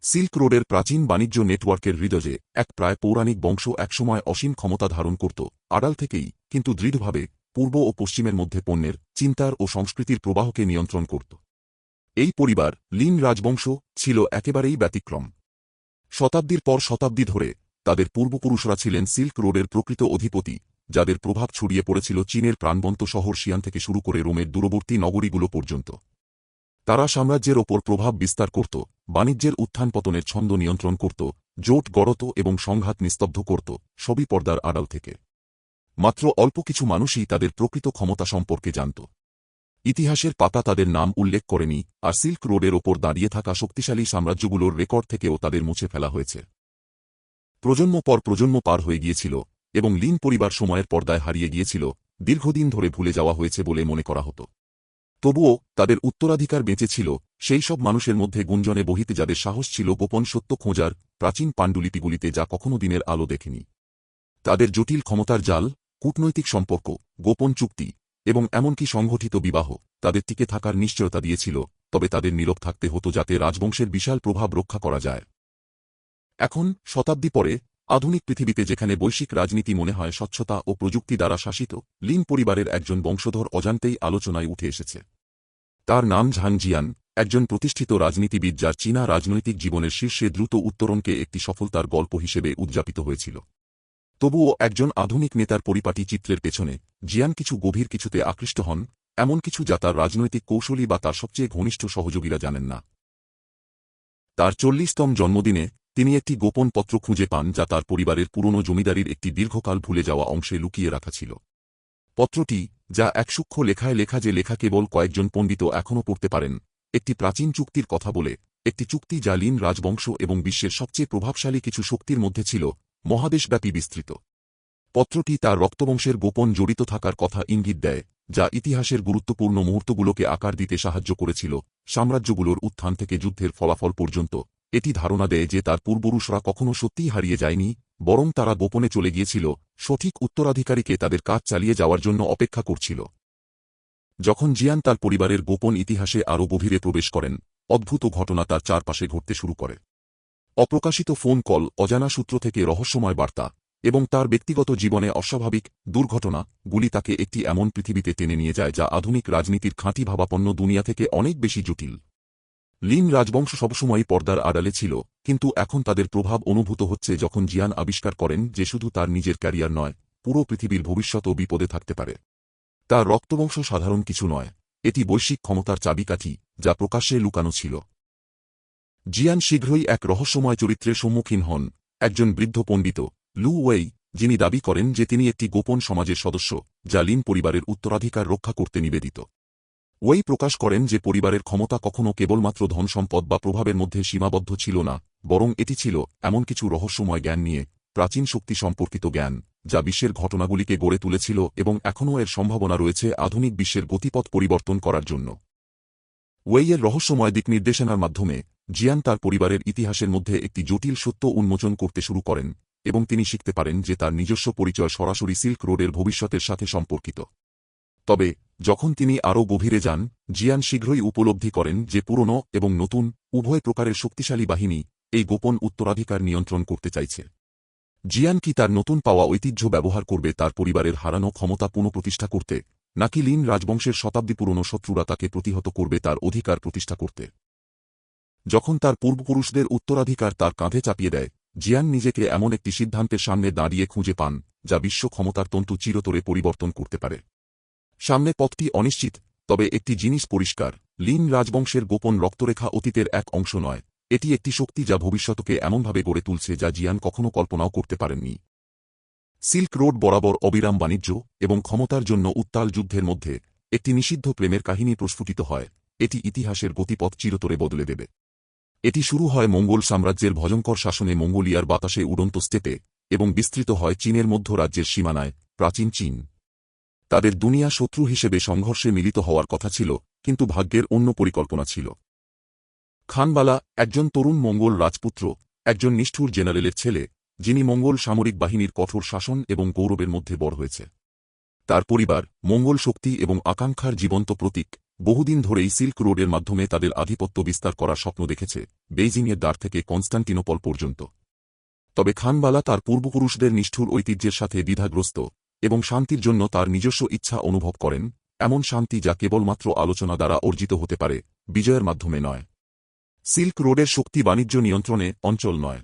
Silk রোডের প্রাচীন বাণিজ্য নেটওয়ার্কের হৃদয়ে এক প্রায় পৌরাণিক বংশ একসময় অসীম ক্ষমতা ধারণ করত, আড়াল থেকেই কিন্তু দৃঢ়ভাবে পূর্ব ও পশ্চিমের মধ্যে পণ্যের, চিন্তার ও সংস্কৃতির প্রবাহকে নিয়ন্ত্রণ করত। এই পরিবার, লিন রাজবংশ, ছিল একেবারেই ব্যতিক্রম। শতাব্দীর পর শতাব্দী ধরে তাদের পূর্বপুরুষরা ছিলেন সিল্ক রোডের প্রকৃত অধিপতি, যাদের প্রভাব ছড়িয়ে পড়েছিল চীনের প্রাণবন্ত শহর শিয়ান থেকে শুরু করে রোমের দূরবর্তী নগরীগুলো পর্যন্ত। তারা সাম্রাজ্যের ওপর প্রভাব বিস্তার করত, বাণিজ্যের উত্থান পতনের ছন্দ নিয়ন্ত্রণ করত, জোট গড়ত এবং সংঘাত নিস্তব্ধ করত, সবই পর্দার আড়াল থেকে। মাত্র অল্প কিছু মানুষই তাদের প্রকৃত ক্ষমতা সম্পর্কে জানত। ইতিহাসের পাতা তাদের নাম উল্লেখ করেনি, আর সিল্ক রোডের ওপর দাঁড়িয়ে থাকা শক্তিশালী সাম্রাজ্যগুলোর রেকর্ড থেকেও তাদের মুছে ফেলা হয়েছে। প্রজন্ম পর প্রজন্ম পার হয়ে গিয়েছিল, এবং লিন পরিবার সময়ের পর্দায় হারিয়ে গিয়েছিল, দীর্ঘদিন ধরে ভুলে যাওয়া হয়েছে বলে মনে করা হতো। তবুও তাদের উত্তরাধিকার বেঁচে ছিল, সেই সব মানুষের মধ্যে গুঞ্জনে বহিতে যাদের সাহস ছিল গোপন সত্য খোঁজার, প্রাচীন পাণ্ডুলিপিগুলিতে যা কখনো দিনের আলো দেখেনি। তাদের জটিল ক্ষমতার জাল, কূটনৈতিক সম্পর্ক, গোপন চুক্তি এবং এমনকি সংগঠিত বিবাহ তাদের টিকে থাকার নিশ্চয়তা দিয়েছিল, তবে তাদের নীরব থাকতে হতো যাতে রাজবংশের বিশাল প্রভাব রক্ষা করা যায়। এখন, শতাব্দী পরে, আধুনিক পৃথিবীতে যেখানে বৈশ্বিক রাজনীতি মনে হয় স্বচ্ছতা ও প্রযুক্তি দ্বারা শাসিত, লিন পরিবারের একজন বংশধর অজান্তেই আলোচনায় উঠে এসেছে। তার নাম ঝাং জিয়ান, একজন প্রতিষ্ঠিত রাজনীতিবিদ যার চীনা রাজনৈতিক জীবনের শীর্ষে দ্রুত উত্তরণকে একটি সফলতার গল্প হিসেবে উদযাপিত হয়েছিল। তবুও একজন আধুনিক নেতার পরিপাটি চিত্রের পেছনে জিয়ান কিছু গভীর কিছুতে আকৃষ্ট হন, এমন কিছু যা তার রাজনৈতিক কৌশলী বা তার সবচেয়ে ঘনিষ্ঠ সহযোগীরা জানেন না। তার 40তম জন্মদিনে তিনি একটি গোপন পত্র খুঁজে পান যা তার পরিবারের পুরনো জমিদারির একটি দীর্ঘকাল ভুলে যাওয়া অংশে লুকিয়ে রাখা ছিল। পত্রটি, যা এক সূক্ষ্ম লেখায় লেখা যে লেখা কেবল কয়েকজন পণ্ডিত এখনও পড়তে পারেন, একটি প্রাচীন চুক্তির কথা বলে, একটি চুক্তি যা লিন রাজবংশ এবং বিশ্বের সবচেয়ে প্রভাবশালী কিছু শক্তির মধ্যে ছিল, মহাদেশব্যাপী বিস্তৃত। পত্রটি তার রক্তবংশের গোপন জড়িত থাকার কথা ইঙ্গিত দেয়, যা ইতিহাসের গুরুত্বপূর্ণ মুহূর্তগুলোকে আকার দিতে সাহায্য করেছিল, সাম্রাজ্যগুলোর উত্থান থেকে যুদ্ধের ফলাফল পর্যন্ত। এটি ধারণা দেয় যে তার পূর্বপুরুষরা কখনও সত্যিই হারিয়ে যায়নি, বরং তারা গোপনে চলে গিয়েছিল, সঠিক উত্তরাধিকারীকে তাদের কাজ চালিয়ে যাওয়ার জন্য অপেক্ষা করছিল। যখন জিয়ান তার পরিবারের গোপন ইতিহাসে আরও গভীরে প্রবেশ করেন, অদ্ভুত ঘটনা তার চারপাশে ঘটতে শুরু করে। অপ্রকাশিত ফোন কল, অজানা সূত্র থেকে রহস্যময় বার্তা, এবং তার ব্যক্তিগত জীবনে অস্বাভাবিক দুর্ঘটনাগুলি তাকে একটি এমন পৃথিবীতে টেনে নিয়ে যায় যা আধুনিক রাজনীতির খাঁটি ভাবাপন্ন দুনিয়া থেকে অনেক বেশি জটিল। লিন রাজবংশ সবসময়ই পর্দার আড়ালে ছিল, কিন্তু এখন তাদের প্রভাব অনুভূত হচ্ছে যখন জিয়ান আবিষ্কার করেন যে শুধু তার নিজের ক্যারিয়ার নয়, পুরো পৃথিবীর ভবিষ্যৎও বিপদে থাকতে পারে। তার রক্তবংশ সাধারণ কিছু নয়, এটি বৈশ্বিক ক্ষমতার চাবিকাঠি, যা প্রকাশ্যে লুকানো ছিল। জিয়ান শীঘ্রই এক রহস্যময় চরিত্রের সম্মুখীন হন, একজন বৃদ্ধ পণ্ডিত, লু ওয়েই, যিনি দাবি করেন যে তিনি একটি গোপন সমাজের সদস্য, যা লিন পরিবারের উত্তরাধিকার রক্ষা করতে নিবেদিত। ওয়েই প্রকাশ করেন যে পরিবারের ক্ষমতা কখনও কেবলমাত্র ধনসম্পদ বা প্রভাবের মধ্যে সীমাবদ্ধ ছিল না, বরং এটি ছিল এমন কিছু রহস্যময় জ্ঞান নিয়ে, প্রাচীন শক্তি সম্পর্কিত জ্ঞান, যা বিশ্বের ঘটনাগুলিকে গড়ে তুলেছিল এবং এখনও এর সম্ভাবনা রয়েছে আধুনিক বিশ্বের গতিপথ পরিবর্তন করার জন্য। ওয়েইয়ের রহস্যময় দিক নির্দেশনার মাধ্যমে জিয়ান তার পরিবারের ইতিহাসের মধ্যে একটি জটিল সত্য উন্মোচন করতে শুরু করেন, এবং তিনি শিখতে পারেন যে তার নিজস্ব পরিচয় সরাসরি সিল্ক রোডের ভবিষ্যতের সাথে সম্পর্কিত। তবে যখন তিনি আরও গভীরে যান, জিয়ান শীঘ্রই উপলব্ধি করেন যে পুরনো এবং নতুন, উভয় প্রকারের শক্তিশালী বাহিনী এই গোপন উত্তরাধিকার নিয়ন্ত্রণ করতে চাইছে। জিয়ান কি তার নতুন পাওয়া ঐতিহ্য ব্যবহার করবে তার পরিবারের হারানো ক্ষমতা পুনঃপ্রতিষ্ঠা করতে, নাকি লিন রাজবংশের শতাব্দী পুরনো শত্রুরা তাকে প্রতিহত করবে তার অধিকার প্রতিষ্ঠা করতে? যখন তার পূর্বপুরুষদের উত্তরাধিকার তার কাঁধে চাপিয়ে দেয়, জিয়ান নিজেকে এমন একটি সিদ্ধান্তের সামনে দাঁড়িয়ে খুঁজে পান, যা বিশ্ব ক্ষমতার তন্তু চিরতরে পরিবর্তন করতে পারে। সামনে পথটি অনিশ্চিত, তবে একটি জিনিস পরিষ্কার, লিন রাজবংশের গোপন রক্তরেখা অতীতের এক অংশ নয়, এটি একটি শক্তি যা ভবিষ্যৎকে এমনভাবে গড়ে তুলছে যা জিয়ান কখনো কল্পনাও করতে পারেননি। সিল্ক রোড বরাবর অবিরাম বাণিজ্য এবং ক্ষমতার জন্য উত্তাল যুদ্ধের মধ্যে একটি নিষিদ্ধ প্রেমের কাহিনী প্রস্ফুটিত হয়, এটি ইতিহাসের গতিপথ চিরতরে বদলে দেবে। এটি শুরু হয় মঙ্গোল সাম্রাজ্যের ভয়ঙ্কর শাসনে মঙ্গোলিয়ার বাতাসে উড়ন্ত স্টেপে, এবং বিস্তৃত হয় চীনের মধ্য রাজ্যের সীমানায়, প্রাচীন চীন। তাদের দুনিয়া শত্রু হিসেবে সংঘর্ষে মিলিত হওয়ার কথা ছিল, কিন্তু ভাগ্যের অন্য পরিকল্পনা ছিল। খানবালা, একজন তরুণ মঙ্গোল রাজপুত্র, একজন নিষ্ঠুর জেনারেলের ছেলে, যিনি মঙ্গোল সামরিক বাহিনীর কঠোর শাসন এবং গৌরবের মধ্যে বড় হয়েছে। তার পরিবার, মঙ্গোল শক্তি এবং আকাঙ্ক্ষার জীবন্ত প্রতীক, বহুদিন ধরেই সিল্ক রোডের মাধ্যমে তাদের আধিপত্য বিস্তার করার স্বপ্ন দেখেছে, বেইজিংয়ের দ্বার থেকে কনস্টান্টিনোপল পর্যন্ত। তবে খানবালা তার পূর্বপুরুষদের নিষ্ঠুর ঐতিহ্যের সাথে দ্বিধাগ্রস্ত এবং শান্তির জন্য তার নিজস্ব ইচ্ছা অনুভব করেন, এমন শান্তি যা কেবলমাত্র আলোচনা দ্বারা অর্জিত হতে পারে, বিজয়ের মাধ্যমে নয়। সিল্ক রোডের শক্তি বাণিজ্য নিয়ন্ত্রণে অঞ্চল নয়,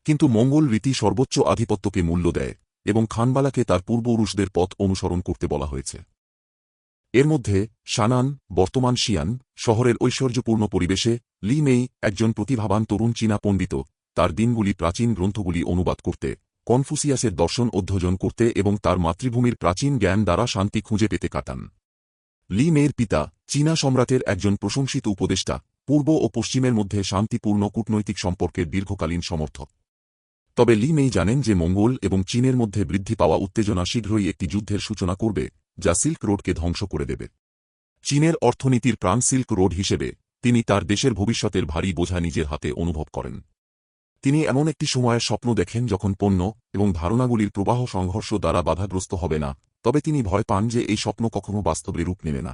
কিন্তু মঙ্গল রীতি সর্বোচ্চ আধিপত্যকে মূল্য দেয় এবং খানবালাকে তার পূর্বপুরুষদের পথ অনুসরণ করতে বলা হয়েছে। এর মধ্যে শানান, বর্তমান শিয়ান শহরের ঐশ্বর্যপূর্ণ পরিবেশে লি মেই, একজন প্রতিভাবান তরুণ চীনা পণ্ডিত, তার দিনগুলি প্রাচীন গ্রন্থগুলি অনুবাদ করতে, কনফুসিয়াসের দর্শন অধ্যয়ন করতে এবং তার মাতৃভূমির প্রাচীন জ্ঞান দ্বারা শান্তি খুঁজে পেতে কাটান। লি মেইর পিতা, চীনা সম্রাটের একজন প্রশংসিত উপদেষ্টা, পূর্ব ও পশ্চিমের মধ্যে শান্তিপূর্ণ কূটনৈতিক সম্পর্কের দীর্ঘকালীন সমর্থক। তবে লি মেই জানেন যে মঙ্গল এবং চীনের মধ্যে বৃদ্ধি পাওয়া উত্তেজনা শীঘ্রই একটি যুদ্ধের সূচনা করবে, যা সিল্ক রোডকে ধ্বংস করে দেবে। চীনের অর্থনীতির প্রাণ সিল্ক রোড হিসেবে তিনি তার দেশের ভবিষ্যতের ভারী বোঝা নিজের হাতে অনুভব করেন। তিনি এমন একটি সময়ের স্বপ্ন দেখেন যখন পণ্য এবং ধারণাগুলির প্রবাহ সংঘর্ষ দ্বারা বাধাগ্রস্ত হবে না, তবে তিনি ভয় পান যে এই স্বপ্ন কখনো বাস্তবে রূপ নেবে না।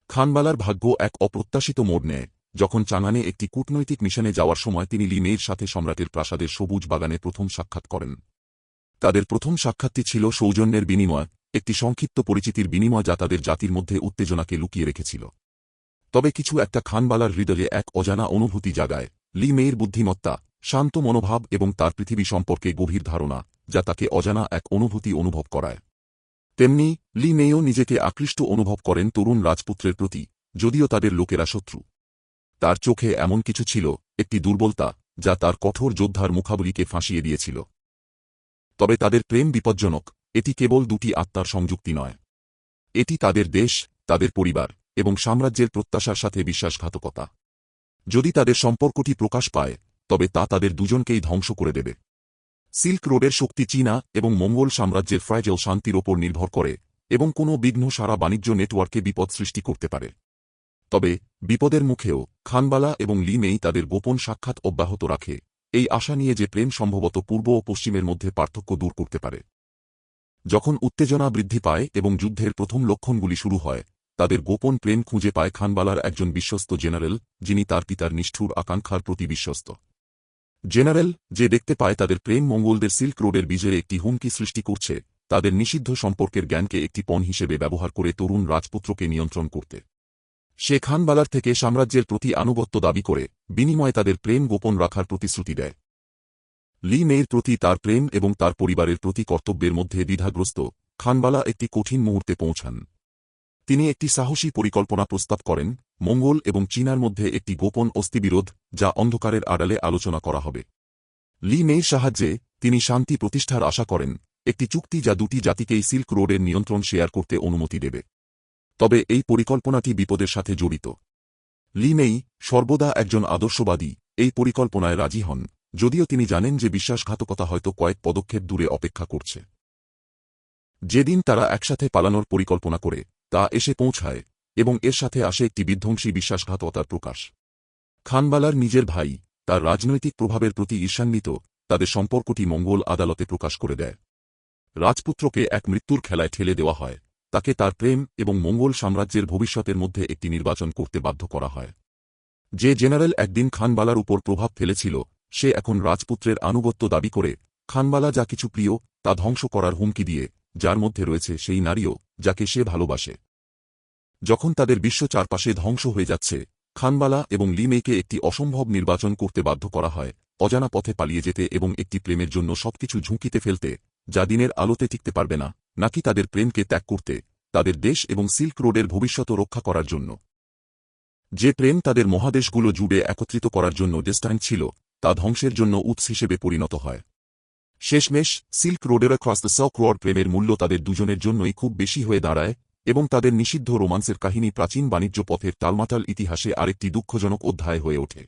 খানবালার ভাগ্য এক অপ্রত্যাশিত মোড় নেয় যখন চাঙানে একটি কূটনৈতিক মিশনে যাওয়ার সময় তিনি লি মেইর সাথে সম্রাটের প্রাসাদের সবুজ বাগানে প্রথম সাক্ষাৎ করেন। তাদের প্রথম সাক্ষাৎটি ছিল সৌজন্যের বিনিময়, একটি সংক্ষিপ্ত পরিচিতির বিনিময় যা তাদের জাতির মধ্যে উত্তেজনাকে লুকিয়ে রেখেছিল। তবে কিছু একটা খানবালার হৃদয়ে এক অজানা অনুভূতি জাগায়, লি মেইর বুদ্ধিমত্তা, শান্ত মনোভাব এবং তার পৃথিবী সম্পর্কে গভীর ধারণা, যা তাকে অজানা এক অনুভূতি অনুভব করায়। তেমনি লি মেইও নিজেকে আকৃষ্ট অনুভব করেন তরুণ রাজপুত্রের প্রতি, যদিও তাদের লোকেরা শত্রু। তার চোখে এমন কিছু ছিল, একটি দুর্বলতা, যা তার কঠোর যোদ্ধার মুখাবলিকে ফাঁসিয়ে দিয়েছিল। তবে তাদের প্রেম বিপজ্জনক, এটি কেবল দুটি আত্মার সংযুক্তি নয়। এটি তাদের দেশ, তাদের পরিবার এবং সাম্রাজ্যের প্রত্যাশার সাথে বিশ্বাসঘাতকতা। যদি তাদের সম্পর্কটি প্রকাশ পায়, তবে তা তাদের দুজনকেই ধ্বংস করে দেবে। সিল্ক রোডের শক্তি চীনা এবং মঙ্গল সাম্রাজ্যের ফ্রাইজেল শান্তির ওপর নির্ভর করে এবং কোনো বিঘ্ন সারা বাণিজ্য নেটওয়ার্কে বিপদ সৃষ্টি করতে পারে। তবে বিপদের মুখেও খানবালা এবং লি মেই তাদের গোপন সাক্ষাৎ অব্যাহত রাখে, এই আশা নিয়ে যে প্রেম সম্ভবত পূর্ব ও পশ্চিমের মধ্যে পার্থক্য দূর করতে পারে। যখন উত্তেজনা বৃদ্ধি পায় এবং যুদ্ধের প্রথম লক্ষণগুলি শুরু হয়, তাদের গোপন প্রেম খুঁজে পায় খানবালার একজন বিশ্বস্ত জেনারেল, যিনি তার পিতার নিষ্ঠুর আকাঙ্ক্ষার প্রতি বিশ্বস্ত। জেনারেল, যে দেখতে পায় তাদের প্রেম মঙ্গলদের সিল্ক রোডের বিজয়ে একটি হুমকি সৃষ্টি করছে, তাদের নিষিদ্ধ সম্পর্কের জ্ঞানকে একটি পণ হিসেবে ব্যবহার করে তরুণ রাজপুত্রকে নিয়ন্ত্রণ করতে। সে খানবালার থেকে সাম্রাজ্যের প্রতি আনুগত্য দাবি করে বিনিময়ে তাদের প্রেম গোপন রাখার প্রতিশ্রুতি দেয়। লি মেইর প্রতি তার প্রেম এবং তার পরিবারের প্রতি কর্তব্যের মধ্যে দ্বিধাগ্রস্ত, খানবালা একটি কঠিন মুহূর্তে পৌঁছান। তিনি একটি সাহসী পরিকল্পনা প্রস্তাব করেন, মঙ্গল এবং চীনার মধ্যে একটি গোপন অস্তিবিরোধ, যা অন্ধকারের আড়ালে আলোচনা করা হবে। লি মেইর সাহায্যে তিনি শান্তি প্রতিষ্ঠার আশা করেন, একটি চুক্তি যা দুটি জাতিকেই সিল্ক রোডের নিয়ন্ত্রণ শেয়ার করতে অনুমতি দেবে। তবে এই পরিকল্পনাটি বিপদের সাথে জড়িত। লি মেই, সর্বদা একজন আদর্শবাদী, এই পরিকল্পনায় রাজি হন, যদিও তিনি জানেন যে বিশ্বাসঘাতকতা হয়তো কয়েক পদক্ষেপ দূরে অপেক্ষা করছে। যেদিন তারা একসাথে পালানোর পরিকল্পনা করে, তা এসে পৌঁছায় এবং এর সাথে আসে একটি বিধ্বংসী বিশ্বাসঘাতকতার প্রকাশ। খানবালার নিজের ভাই, তার রাজনৈতিক প্রভাবের প্রতি ঈর্ষান্বিত, তাদের সম্পর্কটি মঙ্গল আদালতে প্রকাশ করে দেয়। রাজপুত্রকে এক মৃত্যুর খেলায় ঠেলে দেওয়া হয়, তাকে তার প্রেম এবং মঙ্গল সাম্রাজ্যের ভবিষ্যতের মধ্যে একটি নির্বাচন করতে বাধ্য করা হয়। যে জেনারেল একদিন খানবালার উপর প্রভাব ফেলেছিল, সে এখন রাজপুত্রের আনুগত্য দাবি করে খানবালা যা কিছু প্রিয় তা ধ্বংস করার হুমকি দিয়ে, যার মধ্যে রয়েছে সেই নারীও যাকে সে ভালোবাসে। যখন তাদের বিশ্ব চারপাশে ধ্বংস হয়ে যাচ্ছে, খানবালা এবং লি মেইকে একটি অসম্ভব নির্বাচন করতে বাধ্য করা হয়, অজানা পথে পালিয়ে যেতে এবং একটি প্রেমের জন্য সবকিছু ঝুঁকিতে ফেলতে, যা দিনের আলোতে টিকতে পারবে না, নাকি তাদের প্রেমকে ত্যাগ করতে, তাদের দেশ এবং সিল্ক রোডের ভবিষ্যৎ রক্ষা করার জন্য। যে প্রেম তাদের মহাদেশগুলো জুড়ে একত্রিত করার জন্য ডেস্টাইন ছিল, তা ধ্বংসের জন্য উৎস হিসেবে পরিণত হয়। শেষমেশ সিল্ক রোডের অ্যাক্রস দ্য সিল্ক রোড প্রেমের মূল্য তাদের দুজনের জন্যই খুব বেশি হয়ে দাঁড়ায় এবং তাদের নিষিদ্ধ রোমান্সের কাহিনী প্রাচীন বাণিজ্য পথের টালমাটাল ইতিহাসে আরেকটি দুঃখজনক অধ্যায় হয়ে ওঠে।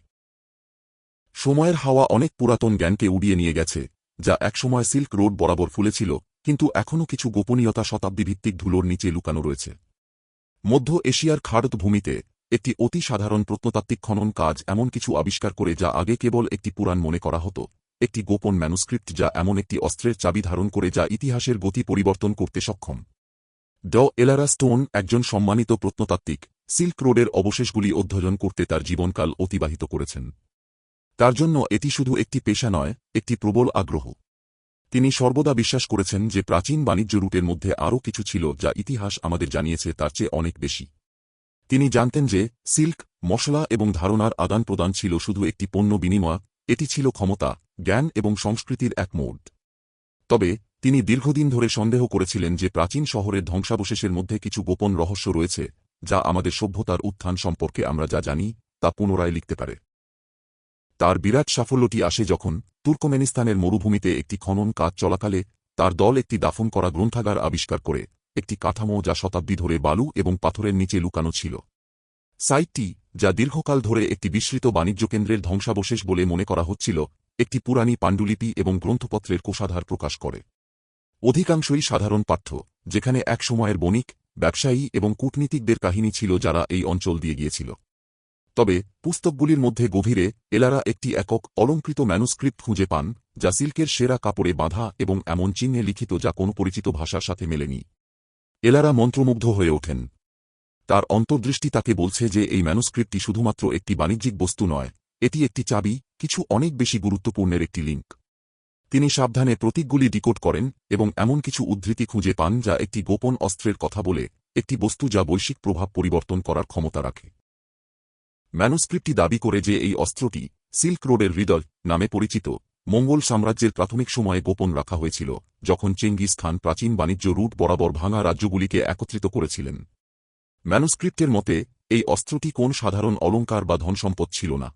সময়ের হাওয়া অনেক পুরাতন জ্ঞানকে উড়িয়ে নিয়ে গেছে, যা একসময় সিল্ক রোড বরাবর ফুলেছিল, কিন্তু এখনও কিছু গোপনীয়তা শতাব্দীভিত্তিক ধুলোর নিচে লুকানো রয়েছে। মধ্য এশিয়ার খাড়ত ভূমিতে একটি অতি সাধারণ প্রত্নতাত্ত্বিক খনন কাজ এমন কিছু আবিষ্কার করে যা আগে কেবল একটি পুরাণ মনে করা হতো, একটি গোপন ম্যানুস্ক্রিপ্ট যা এমন একটি অস্ত্রের চাবি ধারণ করে যা ইতিহাসের গতি পরিবর্তন করতে সক্ষম। এলারা স্টোন একজন সম্মানিত প্রত্নতাত্ত্বিক, সিল্ক রোডের অবশেষগুলি অধ্যয়ন করতে তার জীবনকাল অতিবাহিত করেছেন। তার জন্য এটি শুধু একটি পেশা নয়, একটি প্রবল আগ্রহ। তিনি সর্বদা বিশ্বাস করেছেন যে প্রাচীন বাণিজ্য রুটের মধ্যে আরও কিছু ছিল যা ইতিহাস আমাদের জানিয়েছে তার চেয়ে অনেক বেশি। তিনি জানতেন যে সিল্ক, মশলা এবং ধারণার আদান প্রদান ছিল শুধু একটি পণ্য বিনিময়, এটি ছিল ক্ষমতা, জ্ঞান এবং সংস্কৃতির এক মোড়। তবে তিনি দীর্ঘদিন ধরে সন্দেহ করেছিলেন যে প্রাচীন শহরের ধ্বংসাবশেষের মধ্যে কিছু গোপন রহস্য রয়েছে, যা আমাদের সভ্যতার উত্থান সম্পর্কে আমরা যা জানি তা পুনরায় লিখতে পারে। তার বিরাট সাফল্যটি আসে যখন তুর্কমেনিস্তানের মরুভূমিতে একটি খনন কাজ চলাকালে তার দল একটি দাফন করা গ্রন্থাগার আবিষ্কার করে, একটি কাঠামো যা শতাব্দী ধরে বালু এবং পাথরের নিচে লুকানো ছিল। সাইটটি, যা দীর্ঘকাল ধরে একটি বিস্মৃত বাণিজ্য কেন্দ্রের ধ্বংসাবশেষ বলে মনে করা হচ্ছিল, একটি পুরানি পাণ্ডুলিপি এবং গ্রন্থপত্রের কোষাধার প্রকাশ করে। অধিকাংশই সাধারণ পাঠ্য, যেখানে এক সময়ের বণিক, ব্যবসায়ী এবং কূটনীতিকদের কাহিনী ছিল যারা এই অঞ্চল দিয়ে গিয়েছিল। তবে পুস্তকগুলির মধ্যে গভীরে এলারা একটি একক অলঙ্কৃত ম্যানুস্ক্রিপ্ট খুঁজে পান, যা সিল্কের সেরা কাপড়ে বাঁধা এবং এমন চিহ্নে লিখিত যা কোনো পরিচিত ভাষার সাথে মেলেনি। এলারা মন্ত্রমুগ্ধ হয়ে ওঠেন। তার অন্তর্দৃষ্টি তাকে বলছে যে এই ম্যানুস্ক্রিপ্টটি শুধুমাত্র একটি বাণিজ্যিক বস্তু নয়, এটি একটি চাবি, কিছু অনেক বেশি গুরুত্বপূর্ণের একটি লিঙ্ক। তিনি সাবধানে প্রতীকগুলি ডিকোড করেন এবং এমন কিছু উদ্ধৃতি খুঁজে পান যা একটি গোপন অস্ত্রের কথা বলে, একটি বস্তু যা বৈশ্বিক প্রভাব পরিবর্তন করার ক্ষমতা রাখে। ম্যানুস্ক্রিপ্টটি দাবি করে যে এই অস্ত্রটি সিল্ক রোডের হৃদয় নামে পরিচিত মঙ্গল সাম্রাজ্যের প্রাথমিক সময়ে গোপন রাখা হয়েছিল, যখন চেঙ্গিস খান প্রাচীন বাণিজ্য রুট বরাবর ভাঙা রাজ্যগুলিকে একত্রিত করেছিলেন। ম্যানুস্ক্রিপ্টের মতে এই অস্ত্রটি কোন সাধারণ অলঙ্কার বা ধনসম্পদ ছিল না।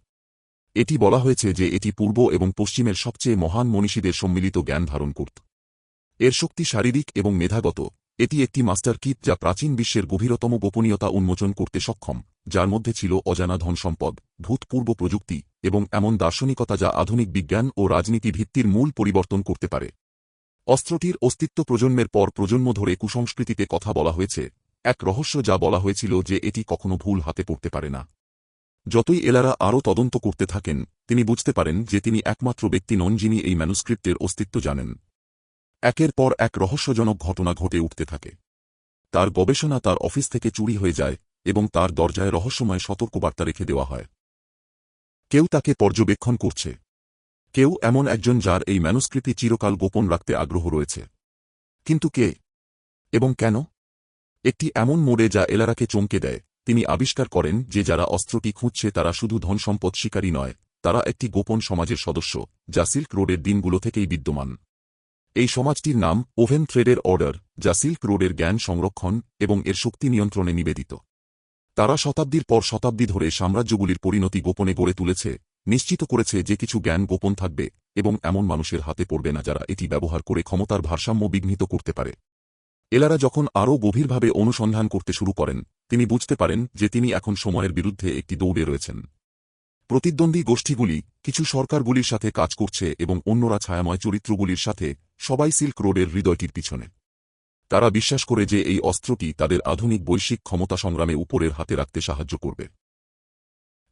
এটি বলা হয়েছে যে এটি পূর্ব এবং পশ্চিমের সবচেয়ে মহান মনীষীদের সম্মিলিত জ্ঞান ধারণ করত। এর শক্তি শারীরিক এবং মেধাগত, এটি একটি মাস্টার কিট যা প্রাচীন বিশ্বের গভীরতম গোপনীয়তা উন্মোচন করতে সক্ষম, যার মধ্যে ছিল অজানা ধনসম্পদ, ভূতপূর্ব প্রযুক্তি এবং এমন দার্শনিকতা যা আধুনিক বিজ্ঞান ও রাজনীতি ভিত্তির মূল পরিবর্তন করতে পারে। অস্ত্রটির অস্তিত্ব প্রজন্মের পর প্রজন্ম ধরে কুসংস্কৃতিতে কথা বলা হয়েছে, এক রহস্য যা বলা হয়েছিল যে এটি কখনো ভুল হাতে পড়তে পারে না। যতই এলারা আরও তদন্ত করতে থাকেন, তিনি বুঝতে পারেন যে তিনি একমাত্র ব্যক্তি নন যিনি এই ম্যানুস্ক্রিপ্টের অস্তিত্ব জানেন। একের পর এক রহস্যজনক ঘটনা ঘটে উঠতে থাকে। তার গবেষণা তার অফিস থেকে চুরি হয়ে যায় এবং তার দরজায় রহস্যময় সতর্কবার্তা রেখে দেওয়া হয়। কেউ তাকে পর্যবেক্ষণ করছে, কেউ এমন একজন যার এই ম্যানুস্ক্রিপ্টটি চিরকাল গোপন রাখতে আগ্রহ রয়েছে। কিন্তু কে এবং কেন? একটি এমন মোড়ে যা এলারাকে চমকে দেয়। তিনি আবিষ্কার করেন যে যারা অস্ত্রটি খুঁজছে তারা শুধু ধনসম্পদ শিকারী নয়, তারা একটি গোপন সমাজের সদস্য, যা সিল্ক রোডের দিনগুলো থেকেই বিদ্যমান। এই সমাজটির নাম ওভেন থ্রেডের অর্ডার, যা সিল্ক রোডের জ্ঞান সংরক্ষণ এবং এর শক্তি নিয়ন্ত্রণে নিবেদিত। তারা শতাব্দীর পর শতাব্দী ধরে সাম্রাজ্যগুলির পরিণতি গোপনে গড়ে তুলেছে, নিশ্চিত করেছে যে কিছু জ্ঞান গোপন থাকবে এবং এমন মানুষের হাতে পড়বে না যারা এটি ব্যবহার করে ক্ষমতার ভারসাম্য বিঘ্নিত করতে পারে। এলারা যখন আরও গভীরভাবে অনুসন্ধান করতে শুরু করেন, তিনি বুঝতে পারেন যে তিনি এখন সময়ের বিরুদ্ধে একটি দৌড়ে রয়েছেন। প্রতিদ্বন্দ্বী গোষ্ঠীগুলি, কিছু সরকারগুলির সাথে কাজ করছে এবং অন্যরা ছায়াময় চরিত্রগুলির সাথে, সবাই সিল্ক রোডের হৃদয়টির পিছনে। তারা বিশ্বাস করে যে এই অস্ত্রটি তাদের আধুনিক বৈশ্বিক ক্ষমতা সংগ্রামে উপরের হাতে রাখতে সাহায্য করবে।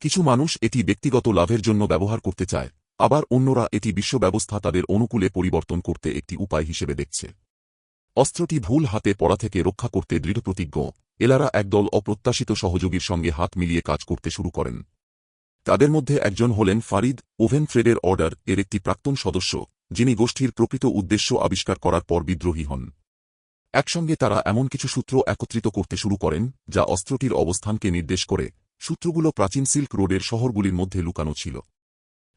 কিছু মানুষ এটি ব্যক্তিগত লাভের জন্য ব্যবহার করতে চায়, আবার অন্যরা এটি বিশ্ব ব্যবস্থা তাদের অনুকূলে পরিবর্তন করতে একটি উপায় হিসেবে দেখছে। অস্ত্রটি ভুল হাতে পড়া থেকে রক্ষা করতে দৃঢ়প্রতিজ্ঞ, এলারা একদল অপ্রত্যাশিত সহযোগীর সঙ্গে হাত মিলিয়ে কাজ করতে শুরু করেন। তাদের মধ্যে একজন হলেন ফারিদ, ওভেন থ্রেডের অর্ডার এর একটি প্রাক্তন সদস্য, যিনি গোষ্ঠীর প্রকৃত উদ্দেশ্য আবিষ্কার করার পর বিদ্রোহী হন। একসঙ্গে তারা এমন কিছু সূত্র একত্রিত করতে শুরু করেন যা অস্ত্রটির অবস্থানকে নির্দেশ করে। সূত্রগুলো প্রাচীন সিল্ক রোডের শহরগুলির মধ্যে লুকানো ছিল।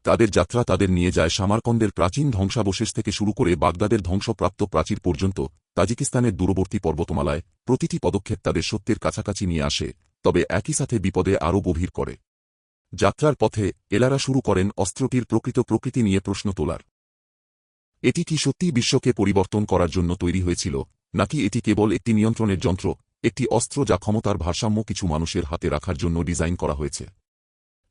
তাদের যাত্রা তাদের নিয়ে যায় সামারকন্দের প্রাচীন ধ্বংসাবশেষ থেকে শুরু করে বাগদাদের ধ্বংসপ্রাপ্ত প্রাচীর পর্যন্ত, তাজিকিস্তানের দূরবর্তী পর্বতমালায়। প্রতিটি পদক্ষেপ তাদের সত্যের কাছাকাছি নিয়ে আসে, তবে একই সাথে বিপদে আরও গভীর করে। যাত্রার পথে এলারা শুরু করেন অস্ত্রটির প্রকৃত প্রকৃতি নিয়ে প্রশ্ন তোলার। এটি কি সত্যিই বিশ্বকে পরিবর্তন করার জন্য তৈরি হয়েছিল, নাকি এটি কেবল একটি নিয়ন্ত্রণের যন্ত্র, একটি অস্ত্র যা ক্ষমতার ভারসাম্য কিছু মানুষের হাতে রাখার জন্য ডিজাইন করা হয়েছে?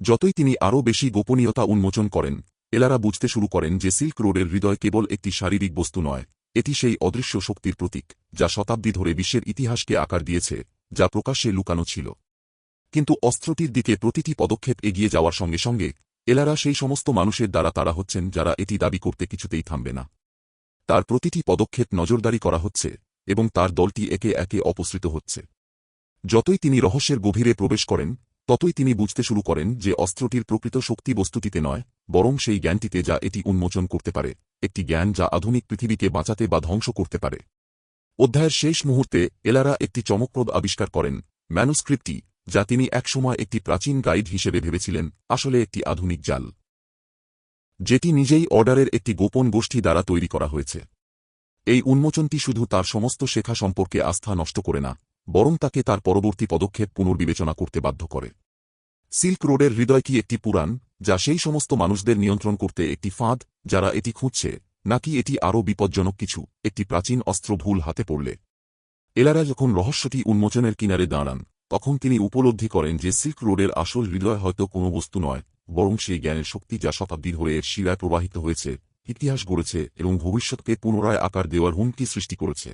যতই তিনি আরও বেশি গোপনীয়তা উন্মোচন করেন, এলারা বুঝতে শুরু করেন যে সিল্ক রোডের হৃদয় কেবল একটি শারীরিক বস্তু নয়, এটি সেই অদৃশ্য শক্তির প্রতীক, যা শতাব্দী ধরে বিশ্বের ইতিহাসকে আকার দিয়েছে, যা প্রকাশ্যে লুকানো ছিল। কিন্তু অস্ত্রটির দিকে প্রতিটি পদক্ষেপ এগিয়ে যাওয়ার সঙ্গে সঙ্গে এলারা সেই সমস্ত মানুষের দ্বারা তাড়া হচ্ছেন যারা এটি দাবি করতে কিছুতেই থামবে না। তার প্রতিটি পদক্ষেপ নজরদারি করা হচ্ছে, এবং তার দলটি একে একে অপসৃত হচ্ছে। যতই তিনি রহস্যের গভীরে প্রবেশ করেন, ততই তিনি বুঝতে শুরু করেন যে অস্ত্রটির প্রকৃত শক্তি বস্তুটিতে নয়, বরং সেই জ্ঞানটিতে যা এটি উন্মোচন করতে পারে, একটি জ্ঞান যা আধুনিক পৃথিবীকে বাঁচাতে বা ধ্বংস করতে পারে। অধ্যায়ের শেষ মুহূর্তে এলারা একটি চমকপ্রদ আবিষ্কার করেন, ম্যানুস্ক্রিপ্টটি, যা তিনি একসময় একটি প্রাচীন গাইড হিসেবে ভেবেছিলেন, আসলে একটি আধুনিক জাল, যেটি নিজেই অর্ডারের একটি গোপন গোষ্ঠী দ্বারা তৈরি করা হয়েছে। এই উন্মোচনটি শুধু তার সমস্ত শেখা সম্পর্কে আস্থা নষ্ট করে না, বরং তাকে তার পরবর্তী পদক্ষেপ পুনর্বিবেচনা করতে বাধ্য করে। সিল্ক রোডের হৃদয় কি একটি পুরাণ, যা সেই সমস্ত মানুষদের নিয়ন্ত্রণ করতে একটি ফাঁদ, যারা এটি খুঁজছে, নাকি এটি আরও বিপজ্জনক কিছু, একটি প্রাচীন অস্ত্র ভুল হাতে পড়লে? এলারা যখন রহস্যটি উন্মোচনের কিনারে দাঁড়ান, তখন তিনি উপলব্ধি করেন যে সিল্ক রোডের আসল হৃদয় হয়তো কোনো বস্তু নয়, বরং সেই জ্ঞানের শক্তি যা শতাব্দী ধরে এর শিরায় প্রবাহিত হয়েছে, ইতিহাস গড়েছে এবং ভবিষ্যৎকে পুনরায় আকার দেওয়ার হুমকি সৃষ্টি করেছে।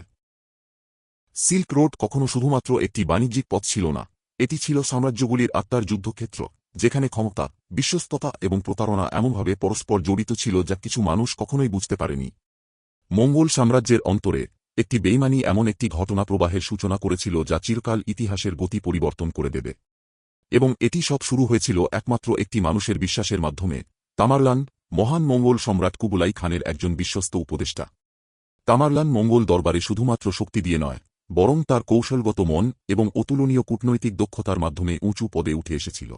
সিল্ক রোড কখনো শুধুমাত্র একটি বাণিজ্যিক পথ ছিল না, এটি ছিল সাম্রাজ্যগুলির আত্মার যুদ্ধক্ষেত্র, যেখানে ক্ষমতা, বিশ্বস্ততা এবং প্রতারণা এমনভাবে পরস্পর জড়িত ছিল যা কিছু মানুষ কখনোই বুঝতে পারেনি। মঙ্গল সাম্রাজ্যের অন্তরে একটি বেইমানি এমন একটি ঘটনা প্রবাহের সূচনা করেছিল যা চিরকাল ইতিহাসের গতি পরিবর্তন করে দেবে। এবং এটি সব শুরু হয়েছিল একমাত্র একটি মানুষের বিশ্বাসের মাধ্যমে, তামারলান, মহান মঙ্গল সম্রাট কুবলাই খানের একজন বিশ্বস্ত উপদেষ্টা। তামারলান মঙ্গল দরবারে শুধুমাত্র শক্তি দিয়ে নয়, বরং তার কৌশলগত মন এবং অতুলনীয় কূটনৈতিক দক্ষতার মাধ্যমে উঁচু পদে উঠে এসেছিল।